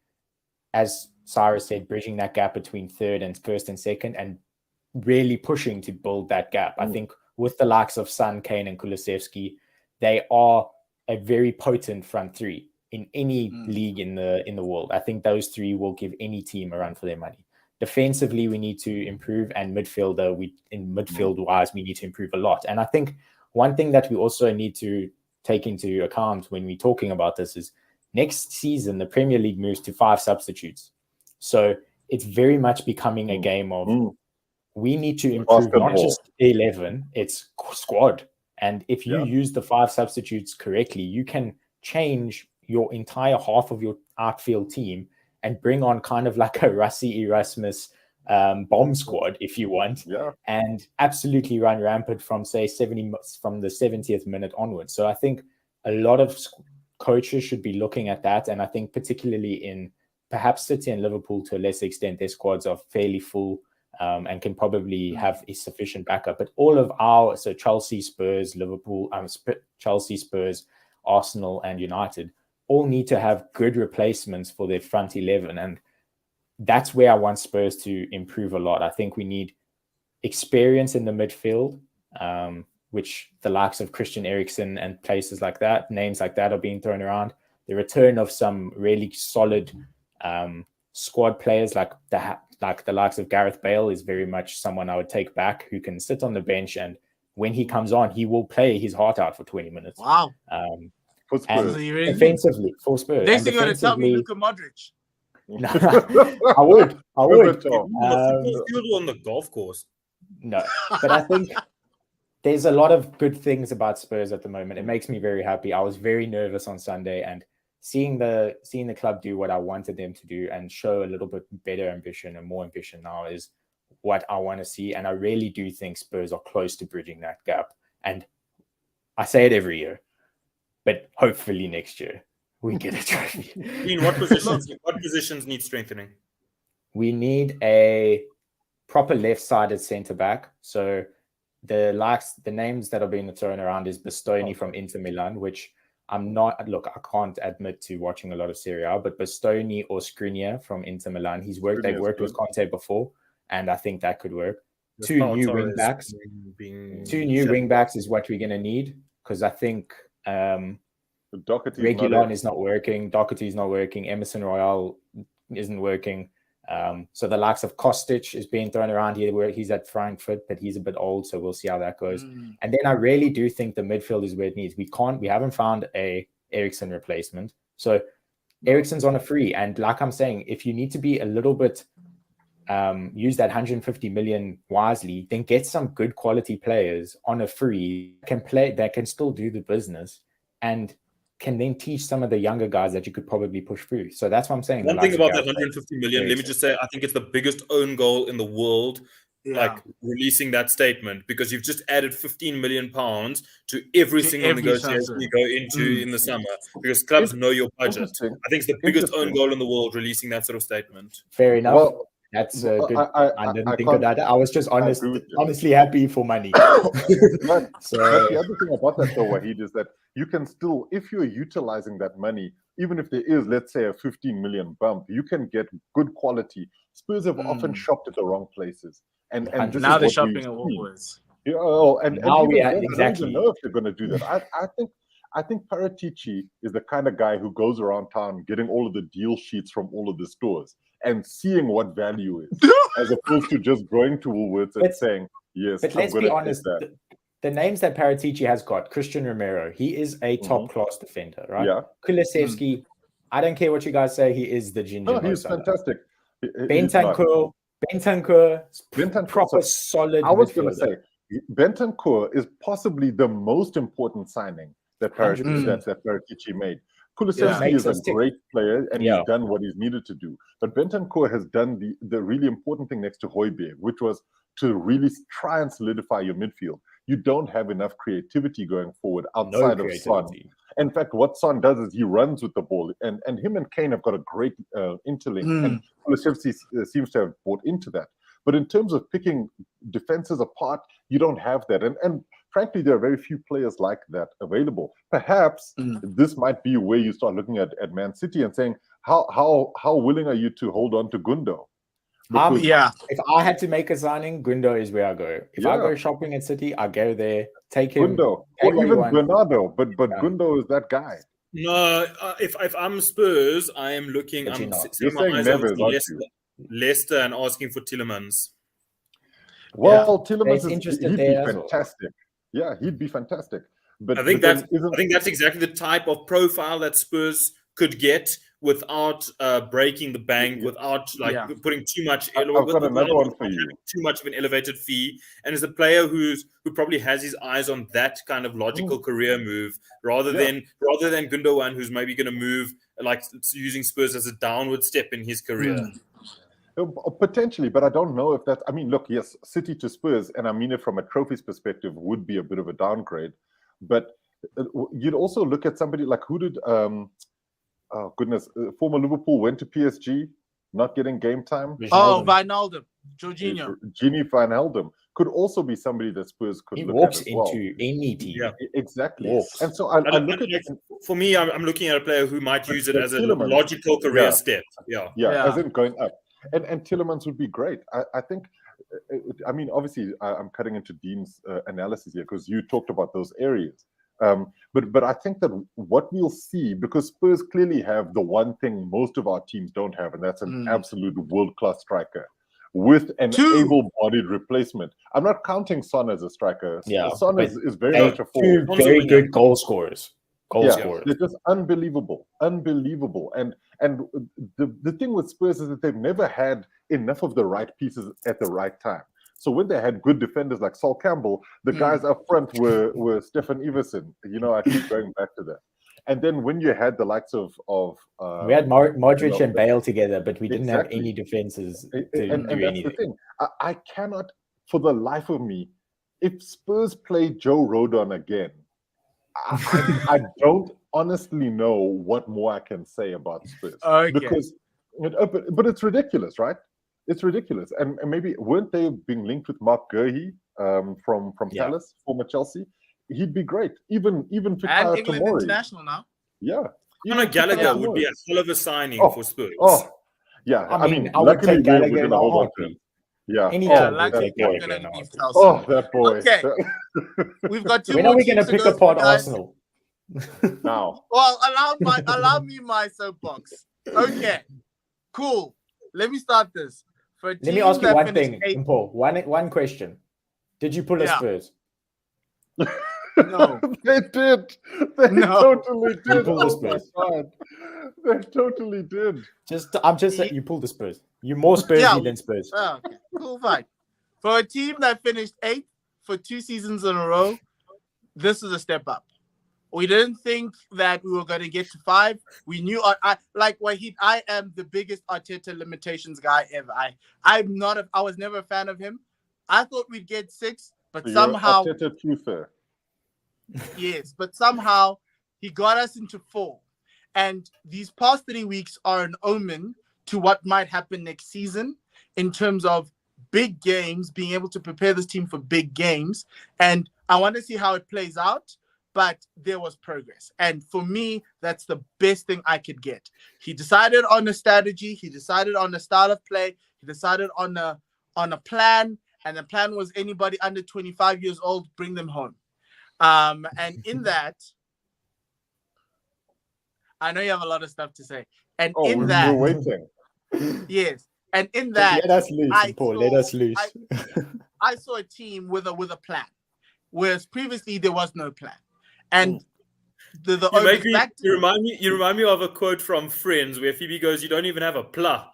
as Cyrus said, bridging that gap between first and second and really pushing to build that gap. I think with the likes of Son, Kane and Kulusevski, they are a very potent front 3. in any league in the world. I think those three will give any team a run for their money. Defensively, we need to improve, and midfield-wise, we need to improve a lot. And I think one thing that we also need to take into account when we're talking about this is next season, the Premier League moves to 5 substitutes. So it's very much becoming a game of we need to improve not just 11, it's squad. And if you use the 5 substitutes correctly, you can change your entire half of your outfield team and bring on kind of like a Rassie Erasmus bomb squad, if you want, and absolutely run rampant from, say, from the 70th minute onwards. So I think a lot of coaches should be looking at that. And I think particularly in perhaps City and Liverpool to a lesser extent, their squads are fairly full and can probably have a sufficient backup. But all of so Chelsea, Spurs, Liverpool, Chelsea, Spurs, Arsenal, and United all need to have good replacements for their front 11. And that's where I want Spurs to improve a lot. I think we need experience in the midfield, which the likes of Christian Eriksen and places like that, names like that are being thrown around. The return of some really solid squad players like the likes of Gareth Bale is very much someone I would take back, who can sit on the bench, and when he comes on, he will play his heart out for 20 minutes. Wow. And defensively, for Spurs. Next thing you're going to tell me, Luka Modric. No, I would. On the golf course. No, but I think there's a lot of good things about Spurs at the moment. It makes me very happy. I was very nervous on Sunday, and seeing the club do what I wanted them to do and show a little bit better ambition and more ambition now is what I want to see. And I really do think Spurs are close to bridging that gap. And I say it every year, but hopefully next year we get a trophy. In what positions need strengthening? We need a proper left-sided centre-back. So the names that are being thrown around is Bastoni from Inter Milan, which I can't admit to watching a lot of Serie A, but Bastoni or Skriniar from Inter Milan, they've worked with Conte before, and I think that could work. Two new wing backs is what we're going to need, because I think Reguilon is not working, Doherty is not working, Emerson Royale isn't working. So the likes of Kostic is being thrown around here, where he's at Frankfurt, but he's a bit old, so we'll see how that goes. And then I really do think the midfield is where it needs. We haven't found a Eriksen replacement. So Eriksen's on a free. And like I'm saying, if you need to be a little bit, use that 150 million wisely, then get some good quality players on a free that can still do the business and can then teach some of the younger guys that you could probably push through. So that's what I'm saying. One thing about that 150 million, let me just say, I think it's the biggest own goal in the world, like releasing that statement, because you've just added 15 million pounds to every single negotiation you go into in the summer, because clubs know your budget. I think it's the biggest own goal in the world, releasing that sort of statement. Fair enough. Well, that's good. I didn't think of that. I was just honestly happy for money. But the other thing about that, though, Wahid, is that you can still, if you're utilizing that money, even if there is, let's say, a 15 million bump, you can get good quality. Spurs have often shopped at the wrong places, and now they're shopping at Woolworths. Yeah, and now we exactly. I don't know if they're going to do that. I think Paratici is the kind of guy who goes around town getting all of the deal sheets from all of the stores and seeing what value is, as opposed to just going to Woolworths and saying, yes, but let's be honest, the names that Paratici has got, Christian Romero, he is a top-class defender, right? Yeah. Kulusevski, I don't care what you guys say, he is the ginger. No, he's fantastic. Bentancur, proper solid. I was going to say, Bentancur is possibly the most important signing that Paratici made. Kulusevski is a great player, and he's done what he's needed to do. But Bentancur has done the really important thing next to Højbjerg, which was to really try and solidify your midfield. You don't have enough creativity going forward outside of Son. In fact, what Son does is he runs with the ball, and him and Kane have got a great interlink, and Kulusevski seems to have bought into that. But in terms of picking defenses apart, you don't have that. And frankly, there are very few players like that available. Perhaps this might be where you start looking at Man City and saying, how willing are you to hold on to Gundo? If I had to make a signing, Gundo is where I go. If I go shopping at City, I go there, take him. Gundo, or even Bernardo, but Gundo is that guy. No, if I'm Spurs, I am looking. But I'm you're not. You're setting my saying eyes over Neves, to aren't Leicester, you? Leicester and asking for Tillemans. Well, There's Tielemans interest he'd be there as well. fantastic. Yeah, he'd be fantastic. But I think then isn't that's exactly the type of profile that Spurs could get without breaking the bank, without putting too much. I've got another one for you. Too much of an elevated fee, and is a player who probably has his eyes on that kind of logical career move rather than Gundogan, who's maybe going to move like using Spurs as a downward step in his career. Potentially, but I don't know if that. I mean, look, yes, City to Spurs, and I mean it from a trophies perspective, would be a bit of a downgrade. But you'd also look at somebody like who did, former Liverpool went to PSG, not getting game time. Wijnaldum, Jorginho. Gini Wijnaldum could also be somebody that Spurs could look walks at as well. into any team. Yeah, exactly. Walks. And so I look at for me, I'm looking at a player who might use it as a Tielemans. logical career step. Yeah, as in going up. And Tillemans would be great. I think. I mean, obviously, I'm cutting into Dean's analysis here because you talked about those areas. But I think that what we'll see, because Spurs clearly have the one thing most of our teams don't have, and that's an absolute world-class striker with an able-bodied replacement. I'm not counting Son as a striker. Yeah, Son is very much a forward. Two very good goal scorers. They're just unbelievable. And the thing with Spurs is that they've never had enough of the right pieces at the right time. So when they had good defenders like Sol Campbell, the guys up front were Stefan Iversen. I keep going back to that. And then when you had the likes of we had Modric and Bale together, but we didn't have any defenses to do that's anything. the thing. I cannot, for the life of me, if Spurs play Joe Rodon again, I don't honestly know what more I can say about Spurs. Because, but it's ridiculous, right? It's ridiculous. And maybe weren't they being linked with Mark Gurhey from Palace, former Chelsea? He'd be great. Even and England international now. Yeah. Conor Gallagher would be a hell of a signing for Spurs. Yeah. I mean, I would take Gallagher in a hold on to heartbeat. him. Yeah. That boy. Okay. We've got two. When are we going to pick apart Arsenal? Now. Well, allow me my soapbox. Okay. Cool. Let me start this. Let me ask you one thing, Paul. One question. Did you pull a Spurs? No. They did. They totally did. You pulled the Spurs. They totally did. I'm just saying you pulled the Spurs. You're more Spursy than Spurs. Okay. Cool, fine. For a team that finished 8th for 2 seasons in a row, this is a step up. We didn't think that we were going to get to 5. We knew, like Wahid, I am the biggest Arteta limitations guy ever. I was never a fan of him. I thought we'd get 6, but so somehow, Arteta truther. Yes, but somehow he got us into 4. And these past 3 weeks are an omen to what might happen next season in terms of big games, being able to prepare this team for big games. And I want to see how it plays out. But there was progress. And for me, that's the best thing I could get. He decided on a strategy. He decided on a style of play. He decided on a plan. And the plan was anybody under 25 years old, bring them home. And in that, I know you have a lot of stuff to say. And in that, we're waiting. Yes. And in that, let us loose, Paul. Let us loose. I saw a team with a plan, whereas previously there was no plan. And you remind me of a quote from Friends where Phoebe goes, "You don't even have a pla."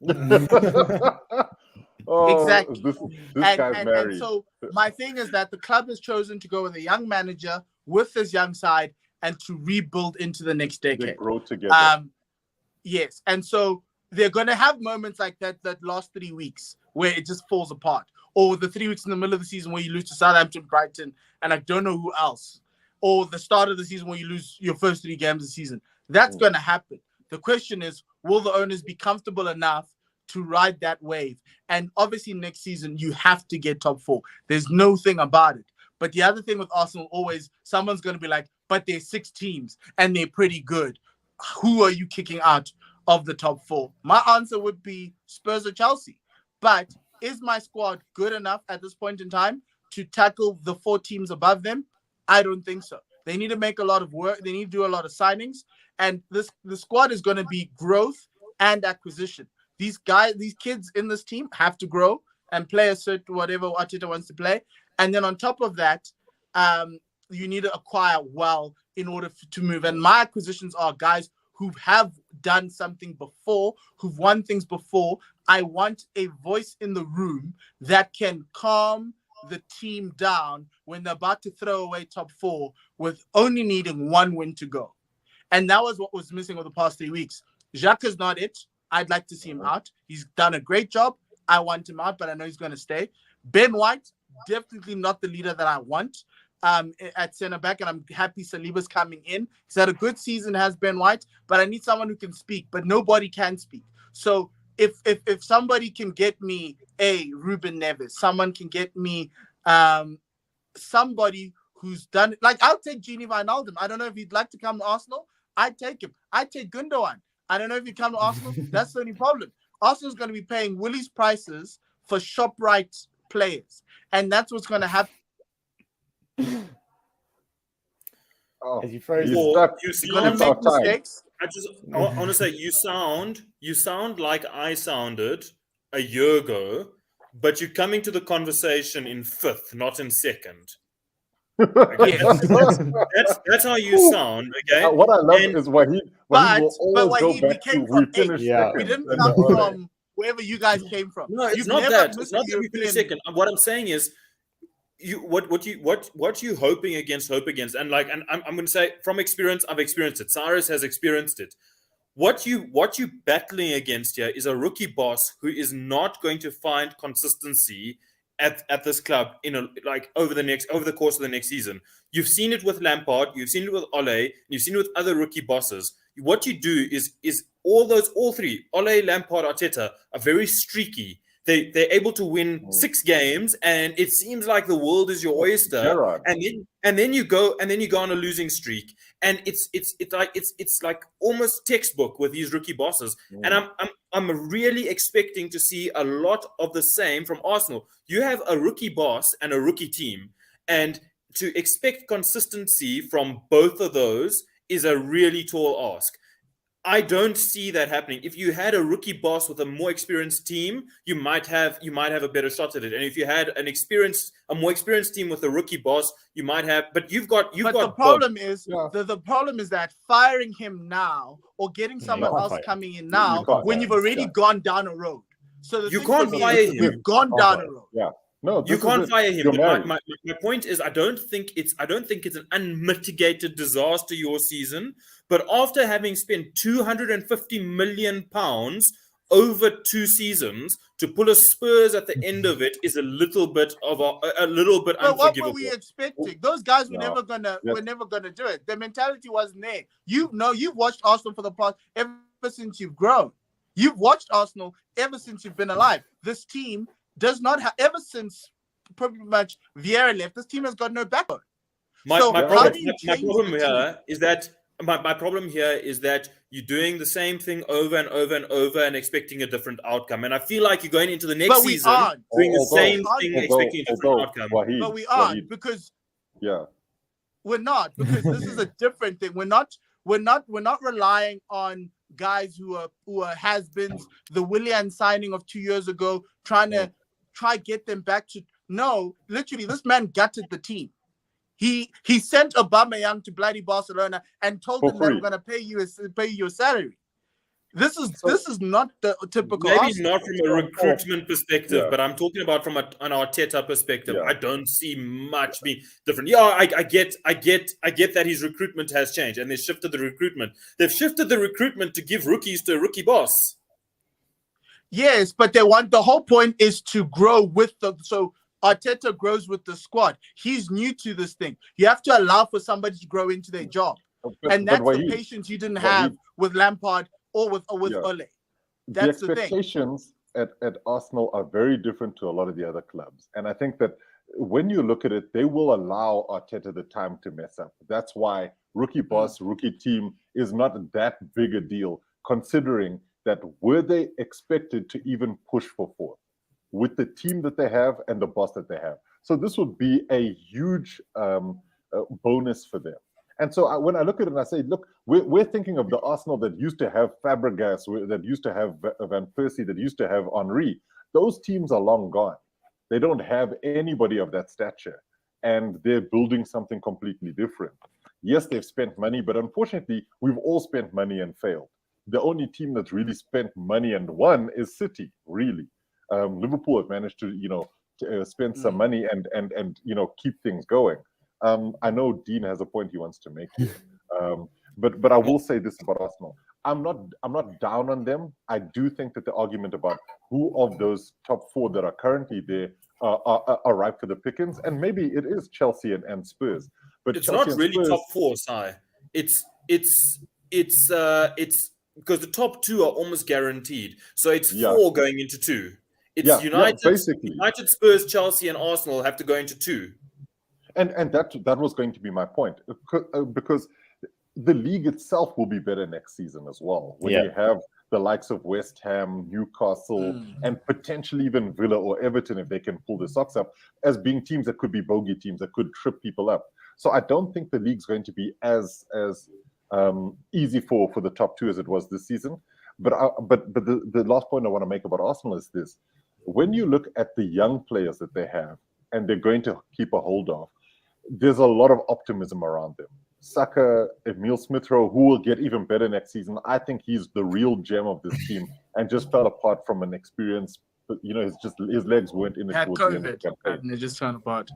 Exactly. This guy's married. And so my thing is that the club has chosen to go with a young manager with this young side and to rebuild into the next decade. They grow together. Yes. And so they're going to have moments like that last 3 weeks where it just falls apart. Or the 3 weeks in the middle of the season where you lose to Southampton, Brighton, and I don't know who else. Or the start of the season where you lose your first 3 games of the season. That's going to happen. The question is, will the owners be comfortable enough to ride that wave? And obviously next season, you have to get top 4. There's no thing about it. But the other thing with Arsenal, always, someone's going to be like, but there's 6 teams and they're pretty good. Who are you kicking out of the top 4? My answer would be Spurs or Chelsea. But is my squad good enough at this point in time to tackle the 4 teams above them? I don't think so. They need to make a lot of work. They need to do a lot of signings. And the squad is going to be growth and acquisition. These kids in this team have to grow and play a certain whatever Arteta wants to play. And then on top of that, you need to acquire well in order to move. And my acquisitions are guys who have done something before, who've won things before. I want a voice in the room that can calm the team down when they're about to throw away top 4 with only needing 1 win to go. And that was what was missing over the past 3 weeks. Jacques is not it. I'd like to see him out. He's done a great job. I want him out, but I know he's going to stay. Ben White, definitely not the leader that I want at centre back, and I'm happy Saliba's coming in. He's had a good season, has Ben White, but I need someone who can speak, but nobody can speak. So if somebody can get me Ruben Neves, someone can get me somebody who's done it. Like, I'll take Gini Wijnaldum. I don't know if he'd like to come to Arsenal. I'd take him. I'd take Gundogan. I don't know if he'd come to Arsenal. That's the only problem. Arsenal's going to be paying Willie's prices for ShopRite players, and that's what's going to happen. As you phrase You're going to make mistakes. I want to say you sound like I sounded a year ago, but you're coming to the conversation in 5th, not in 2nd. Okay? that's how you sound. Okay. What I love is Wahid will always go back to we finished second. We didn't come from wherever you guys came from. No, it's not that. It's not that we finished second. What I'm saying is, what you hoping against, and I'm going to say from experience, I've experienced it. Cyrus has experienced it. What you battling against here is a rookie boss who is not going to find consistency at this club over the course of the next season. You've seen it with Lampard, you've seen it with Ole, you've seen it with other rookie bosses. What you do is all three, Ole, Lampard, Arteta, are very streaky. They're able to win 6 games, and it seems like the world is your oyster. And then you go on a losing streak, and it's like almost textbook with these rookie bosses. And I'm really expecting to see a lot of the same from Arsenal. You have a rookie boss and a rookie team, and to expect consistency from both of those is a really tall ask. I don't see that happening. If you had a rookie boss with a more experienced team, you might have a better shot at it. And if you had a more experienced team with a rookie boss, you might have. But the problem is the problem is that firing him now or getting someone else coming in now when you've already gone down a road. So you can't fire him. We've gone down a road. Yeah. No, you can't fire him. But my point is, I don't think it's an unmitigated disaster your season. But after having spent £250 million over 2 seasons to pull a Spurs at the end of it is a little bit unforgivable. But what were we expecting? Those guys were never gonna do it. Their mentality wasn't there. You've watched Arsenal for the past ever since you've grown. You've watched Arsenal ever since you've been alive. This team does not have, ever since pretty much Vieira left, this team has got no backbone. My problem here is that you're doing the same thing over and over and over and expecting a different outcome. And I feel like you're going into the next season doing the same thing, expecting a different outcome. But we aren't because we're not, because this is a different thing. We're not relying on guys who are has-beens. The Willian signing of 2 years ago, trying to get them back to literally this man gutted the team. He sent Aubameyang to bloody Barcelona and told them that we're going to pay you your salary. This is not the typical. Maybe not from a recruitment perspective, but I'm talking about from an Arteta perspective. I don't see much being different. Yeah, I get that his recruitment has changed and they shifted the recruitment. They've shifted the recruitment to give rookies to a rookie boss. Yes, but the whole point is to grow with so Arteta grows with the squad. He's new to this thing. You have to allow for somebody to grow into their job. And that's the patience you didn't have with Lampard or with Ole. That's the expectations at Arsenal are very different to a lot of the other clubs. And I think that when you look at it, they will allow Arteta the time to mess up. That's why rookie boss, rookie team is not that big a deal, considering that were they expected to even push for 4th with the team that they have and the boss that they have. So this would be a huge bonus for them. And so when I look at it and I say, look, we're thinking of the Arsenal that used to have Fabregas, that used to have Van Persie, that used to have Henry. Those teams are long gone. They don't have anybody of that stature. And they're building something completely different. Yes, they've spent money, but unfortunately, we've all spent money and failed. The only team that's really spent money and won is City, really. Liverpool have managed to, spend some money and keep things going. I know Dean has a point he wants to make here, but I will say this about Arsenal: I'm not down on them. I do think that the argument about who of those top four that are currently there are ripe for the pickings, and maybe it is Chelsea and Spurs. But it's Chelsea not really Spurs, top four, Si. It's because the top two are almost guaranteed. So it's four going into two. It's United, basically. United, Spurs, Chelsea, and Arsenal have to go into two. And that was going to be my point, because the league itself will be better next season as well. When you have the likes of West Ham, Newcastle, and potentially even Villa or Everton, if they can pull the socks up, as being teams that could be bogey teams that could trip people up. So I don't think the league's going to be as easy for the top two as it was this season. But the last point I want to make about Arsenal is this: when you look at the young players that they have and they're going to keep a hold of, there's a lot of optimism around them. Saka, Emile Smith-Rowe, who will get even better next season. I think he's the real gem of this team, and just fell apart from an experience. His legs weren't in it. Had towards the end of the COVID, campaign. and they just turned apart.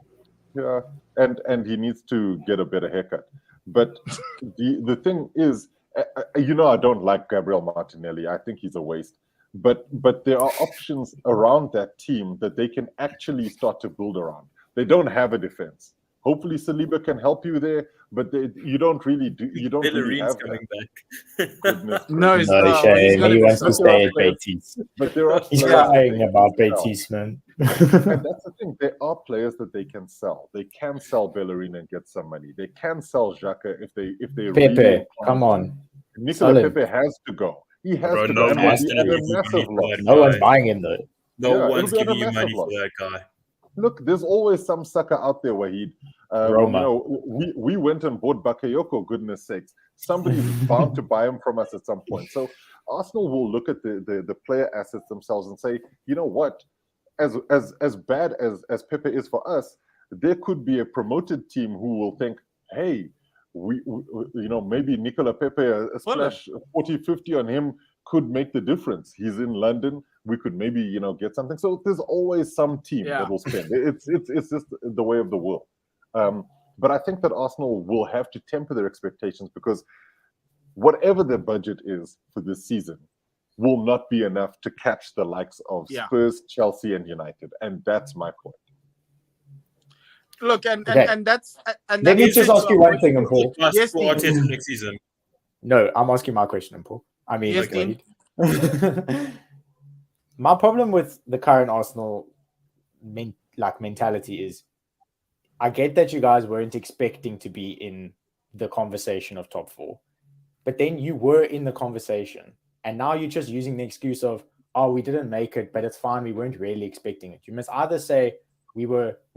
Yeah, and he needs to get a better haircut. But the thing is, I don't like Gabriel Martinelli. I think he's a waste. But there are options around that team that they can actually start to build around. They don't have a defense. Hopefully Saliba can help you there, but you don't really have coming that. back. Goodness No, he's No, not. shame. He's gonna He be wants to so stay at players. Betis. But there are He's players that crying they about can sell. Betis, man. And that's the thing. There are players that they can sell. They can sell Bellerin and get some money. They can sell Xhaka if they Pepe, really come on. Nicola Sell him. Pepe has to go. He has Bro, to no go. And one's it'll be gonna at a give you massive money for loss. that No one's guy. buying him though. No Yeah, one's it'll be at a giving you massive money for loss. that guy. Look, there's always some sucker out there, Wahid. Roma. We went and bought Bakayoko, goodness sakes. Somebody's bound to buy him from us at some point. So Arsenal will look at the player assets themselves and say, you know what, as bad as Pepe is for us, there could be a promoted team who will think, hey, we maybe Nicola Pepe, a splash 40, 50 on him could make the difference. He's in London. We could maybe, get something. So there's always some team that will spend. It's just the way of the world. But I think that Arsenal will have to temper their expectations, because whatever their budget is for this season will not be enough to catch the likes of Spurs, Chelsea, and United. And that's my point. Look, and that's Let me just ask you one thing, Paul. Yes, for Arteta next season. No, I'm asking my question, Paul. I mean, yes, my problem with the current Arsenal mentality is, I get that you guys weren't expecting to be in the conversation of top four, but then you were in the conversation, and now you're just using the excuse of, oh, we didn't make it, but it's fine. We weren't really expecting it. You must either say we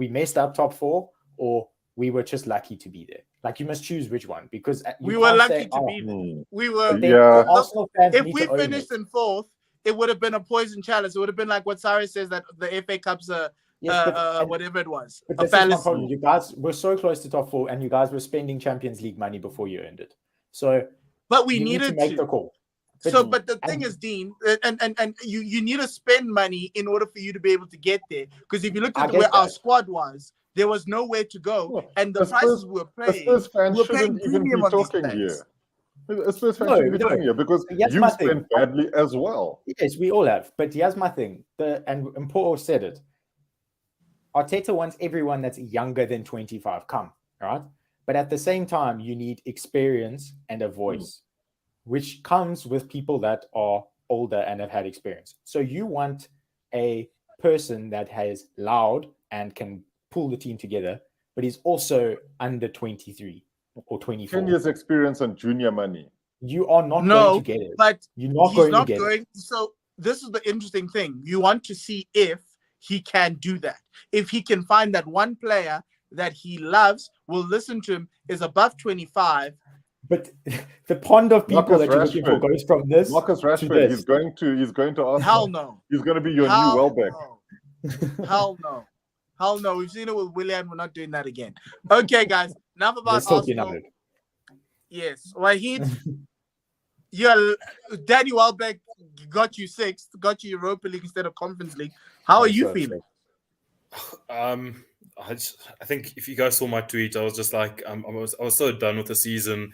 messed up top four, or we were just lucky to be there. Like, you must choose which one, because we were lucky to be there. We were. Arsenal fans if we finished in fourth, it would have been a poison chalice. It would have been like what Sarri says, that the FA Cup's whatever it was. But this is my problem. You guys were so close to top four, and you guys were spending Champions League money before you earned it. So, but we needed to make the call. But the thing is, Dean, and you need to spend money in order for you to be able to get there. Because if you looked at where our squad was, there was nowhere to go, and the prices we were paying, Spurs fans shouldn't even be talking here. Spurs fans shouldn't be talking here, because you spent badly as well. Yes, we all have. But here's my thing, and Paul said it. Arteta wants everyone that's younger than 25 come, all right? But at the same time, you need experience and a voice, which comes with people that are older and have had experience. So you want a person that has loud and can pull the team together, but he's also under 23 or 24. 10 years experience on junior money. You are not going to get it. But you're not going to get it. So this is the interesting thing. You want to see if he can do that. If he can find that one player that he loves will listen to him is above 25. But the pond of people Marcus that you're looking for Rashford. goes from this Marcus to Rashford, this. he's going to Arsenal. Hell no. He's going to be your new Hell Welbeck. no. Hell no. Hell no. We've seen it with Willian. We're not doing that again. Okay, guys. Enough about Arsenal. Yes. Wahid, Danny Welbeck got you 6th, got you Europa League instead of Conference League. How are you feeling? I think if you guys saw my tweet, I was just like, I was so done with the season.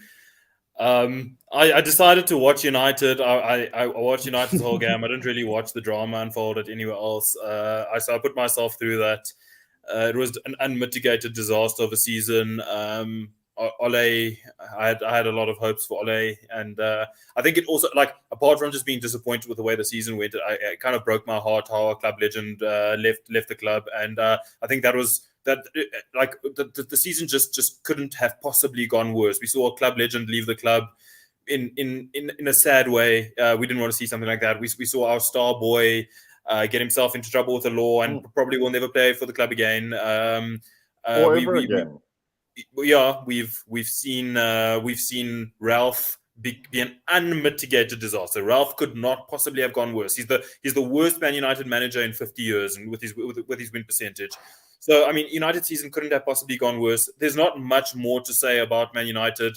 I decided to watch United. I watched United's whole game. I didn't really watch the drama unfold at anywhere else. So I put myself through that. It was an unmitigated disaster of a season. Ole, I had a lot of hopes for Ole, and I think it also, like, apart from just being disappointed with the way the season went, it kind of broke my heart how our club legend left the club, and I think that was the season just couldn't have possibly gone worse. We saw a club legend leave the club in a sad way. We didn't want to see something like that. We saw our star boy get himself into trouble with the law and probably will never play for the club again. Or ever again. We've seen Ralph be an unmitigated disaster. Ralph could not possibly have gone worse. He's the worst Man United manager in 50 years, and with his win percentage. So I mean, United season couldn't have possibly gone worse. There's not much more to say about Man United.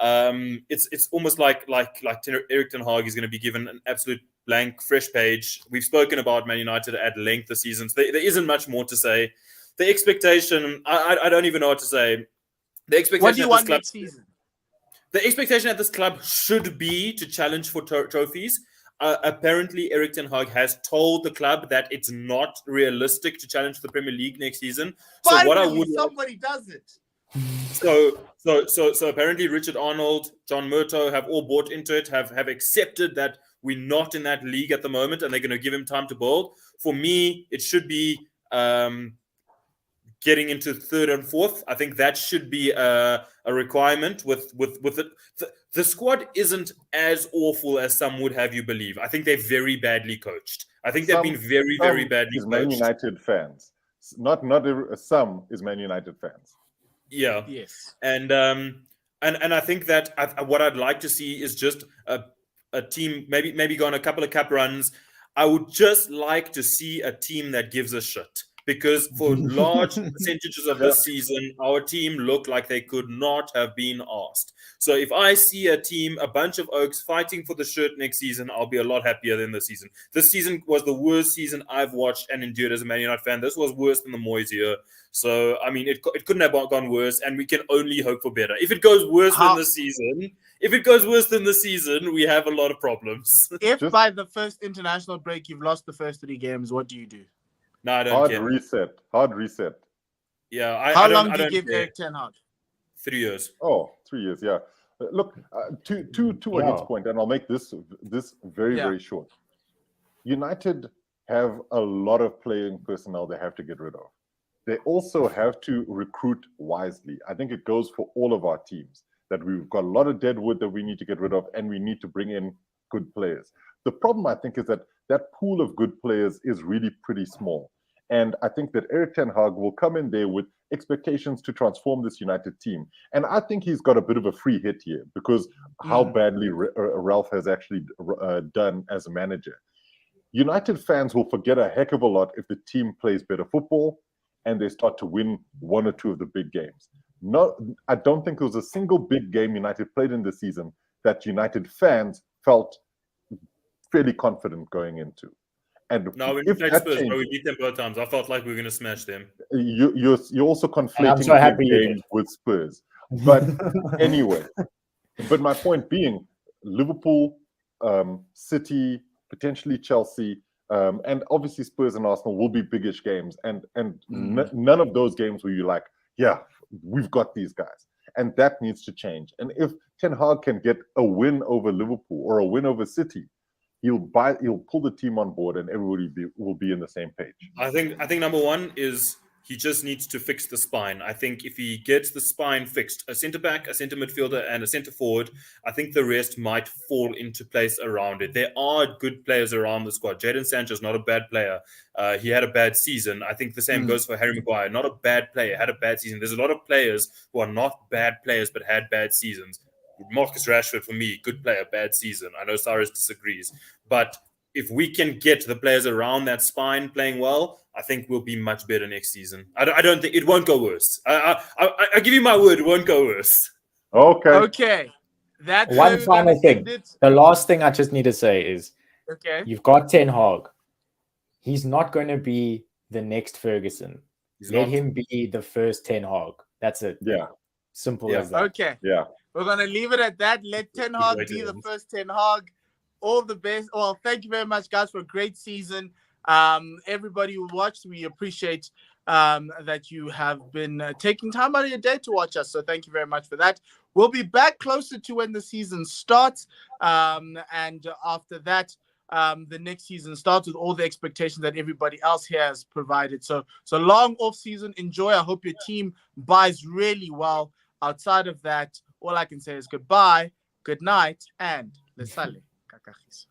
It's almost like Erik ten Hag is going to be given an absolute blank, fresh page. We've spoken about Man United at length this season. So there isn't much more to say. The expectation, I don't even know what to say. The expectation. What do you want next season? The expectation at this club should be to challenge for trophies. Apparently, Erik ten Hag has told the club that it's not realistic to challenge for the Premier League next season. Finally, so what I would somebody does it. So apparently Richard Arnold, John Murtough have all bought into it, have accepted that we're not in that league at the moment, and they're going to give him time to build. For me, it should be getting into 3rd and 4th. I think that should be a requirement. With it, the squad isn't as awful as some would have you believe. I think they're very badly coached. I think they've been very badly coached. Man United fans, not some is Man United fans. Yeah. Yes. And I think that what I'd like to see is just a team maybe go on a couple of cup runs. I would just like to see a team that gives a shit. Because for large percentages of this season, our team looked like they could not have been asked. So if I see a team, a bunch of Oaks fighting for the shirt next season, I'll be a lot happier than this season. This season was the worst season I've watched and endured as a Man United fan. This was worse than the Moyes year. So, I mean, it couldn't have gone worse, and we can only hope for better. If it goes worse than the season, we have a lot of problems. If by the first international break you've lost the first 3 games, what do you do? No, I don't care. Hard reset. Yeah. How long do you give Erik ten Hag? 3 years. Oh, 3 years, yeah. Look, to Wahid's point, and I'll make this very short. United have a lot of playing personnel they have to get rid of. They also have to recruit wisely. I think it goes for all of our teams, that we've got a lot of dead wood that we need to get rid of, and we need to bring in good players. The problem, I think, is that pool of good players is really pretty small. And I think that Erik ten Hag will come in there with expectations to transform this United team. And I think he's got a bit of a free hit here because how badly Ralph has actually done as a manager. United fans will forget a heck of a lot if the team plays better football and they start to win 1 or 2 of the big games. No, I don't think there was a single big game United played in the season that United fans felt fairly confident going into. And no, when we played Spurs, we beat them both times. I felt like we were going to smash them. You're also conflating big games with Spurs. But anyway, but my point being, Liverpool, City, potentially Chelsea, and obviously Spurs and Arsenal will be biggish games. And none of those games where you're like, yeah, we've got these guys. And that needs to change. And if Ten Hag can get a win over Liverpool or a win over City, he'll pull the team on board, and everybody will be in the same page. I think number one is He just needs to fix the spine. I think if he gets the spine fixed, a centre-back, a centre midfielder, and a centre-forward, I think the rest might fall into place around it. There are good players around the squad. Jadon Sancho is not a bad player. He had a bad season. I think the same goes for Harry Maguire. Not a bad player, had a bad season. There's a lot of players who are not bad players but had bad seasons. Marcus Rashford, for me, good player, bad season. I know Cyrus disagrees. But if we can get the players around that spine playing well, I think we'll be much better next season. I don't think it won't go worse. I give you my word, it won't go worse. Okay. That's one final thing. The last thing I just need to say is, you've got Ten Hag. He's not going to be the next Ferguson. Let him be the first Ten Hag. That's it. Yeah. Simple as that. Okay. Yeah. We're going to leave it at that. Let Ten Hag be the first Ten Hag. All the best. Well, thank you very much, guys, for a great season. Everybody who watched, we appreciate that you have been taking time out of your day to watch us. So thank you very much for that. We'll be back closer to when the season starts. And after that, the next season starts with all the expectations that everybody else here has provided. So long off season. Enjoy. I hope your team buys really well. Outside of that, all I can say is goodbye, good night, and lesale kakagis.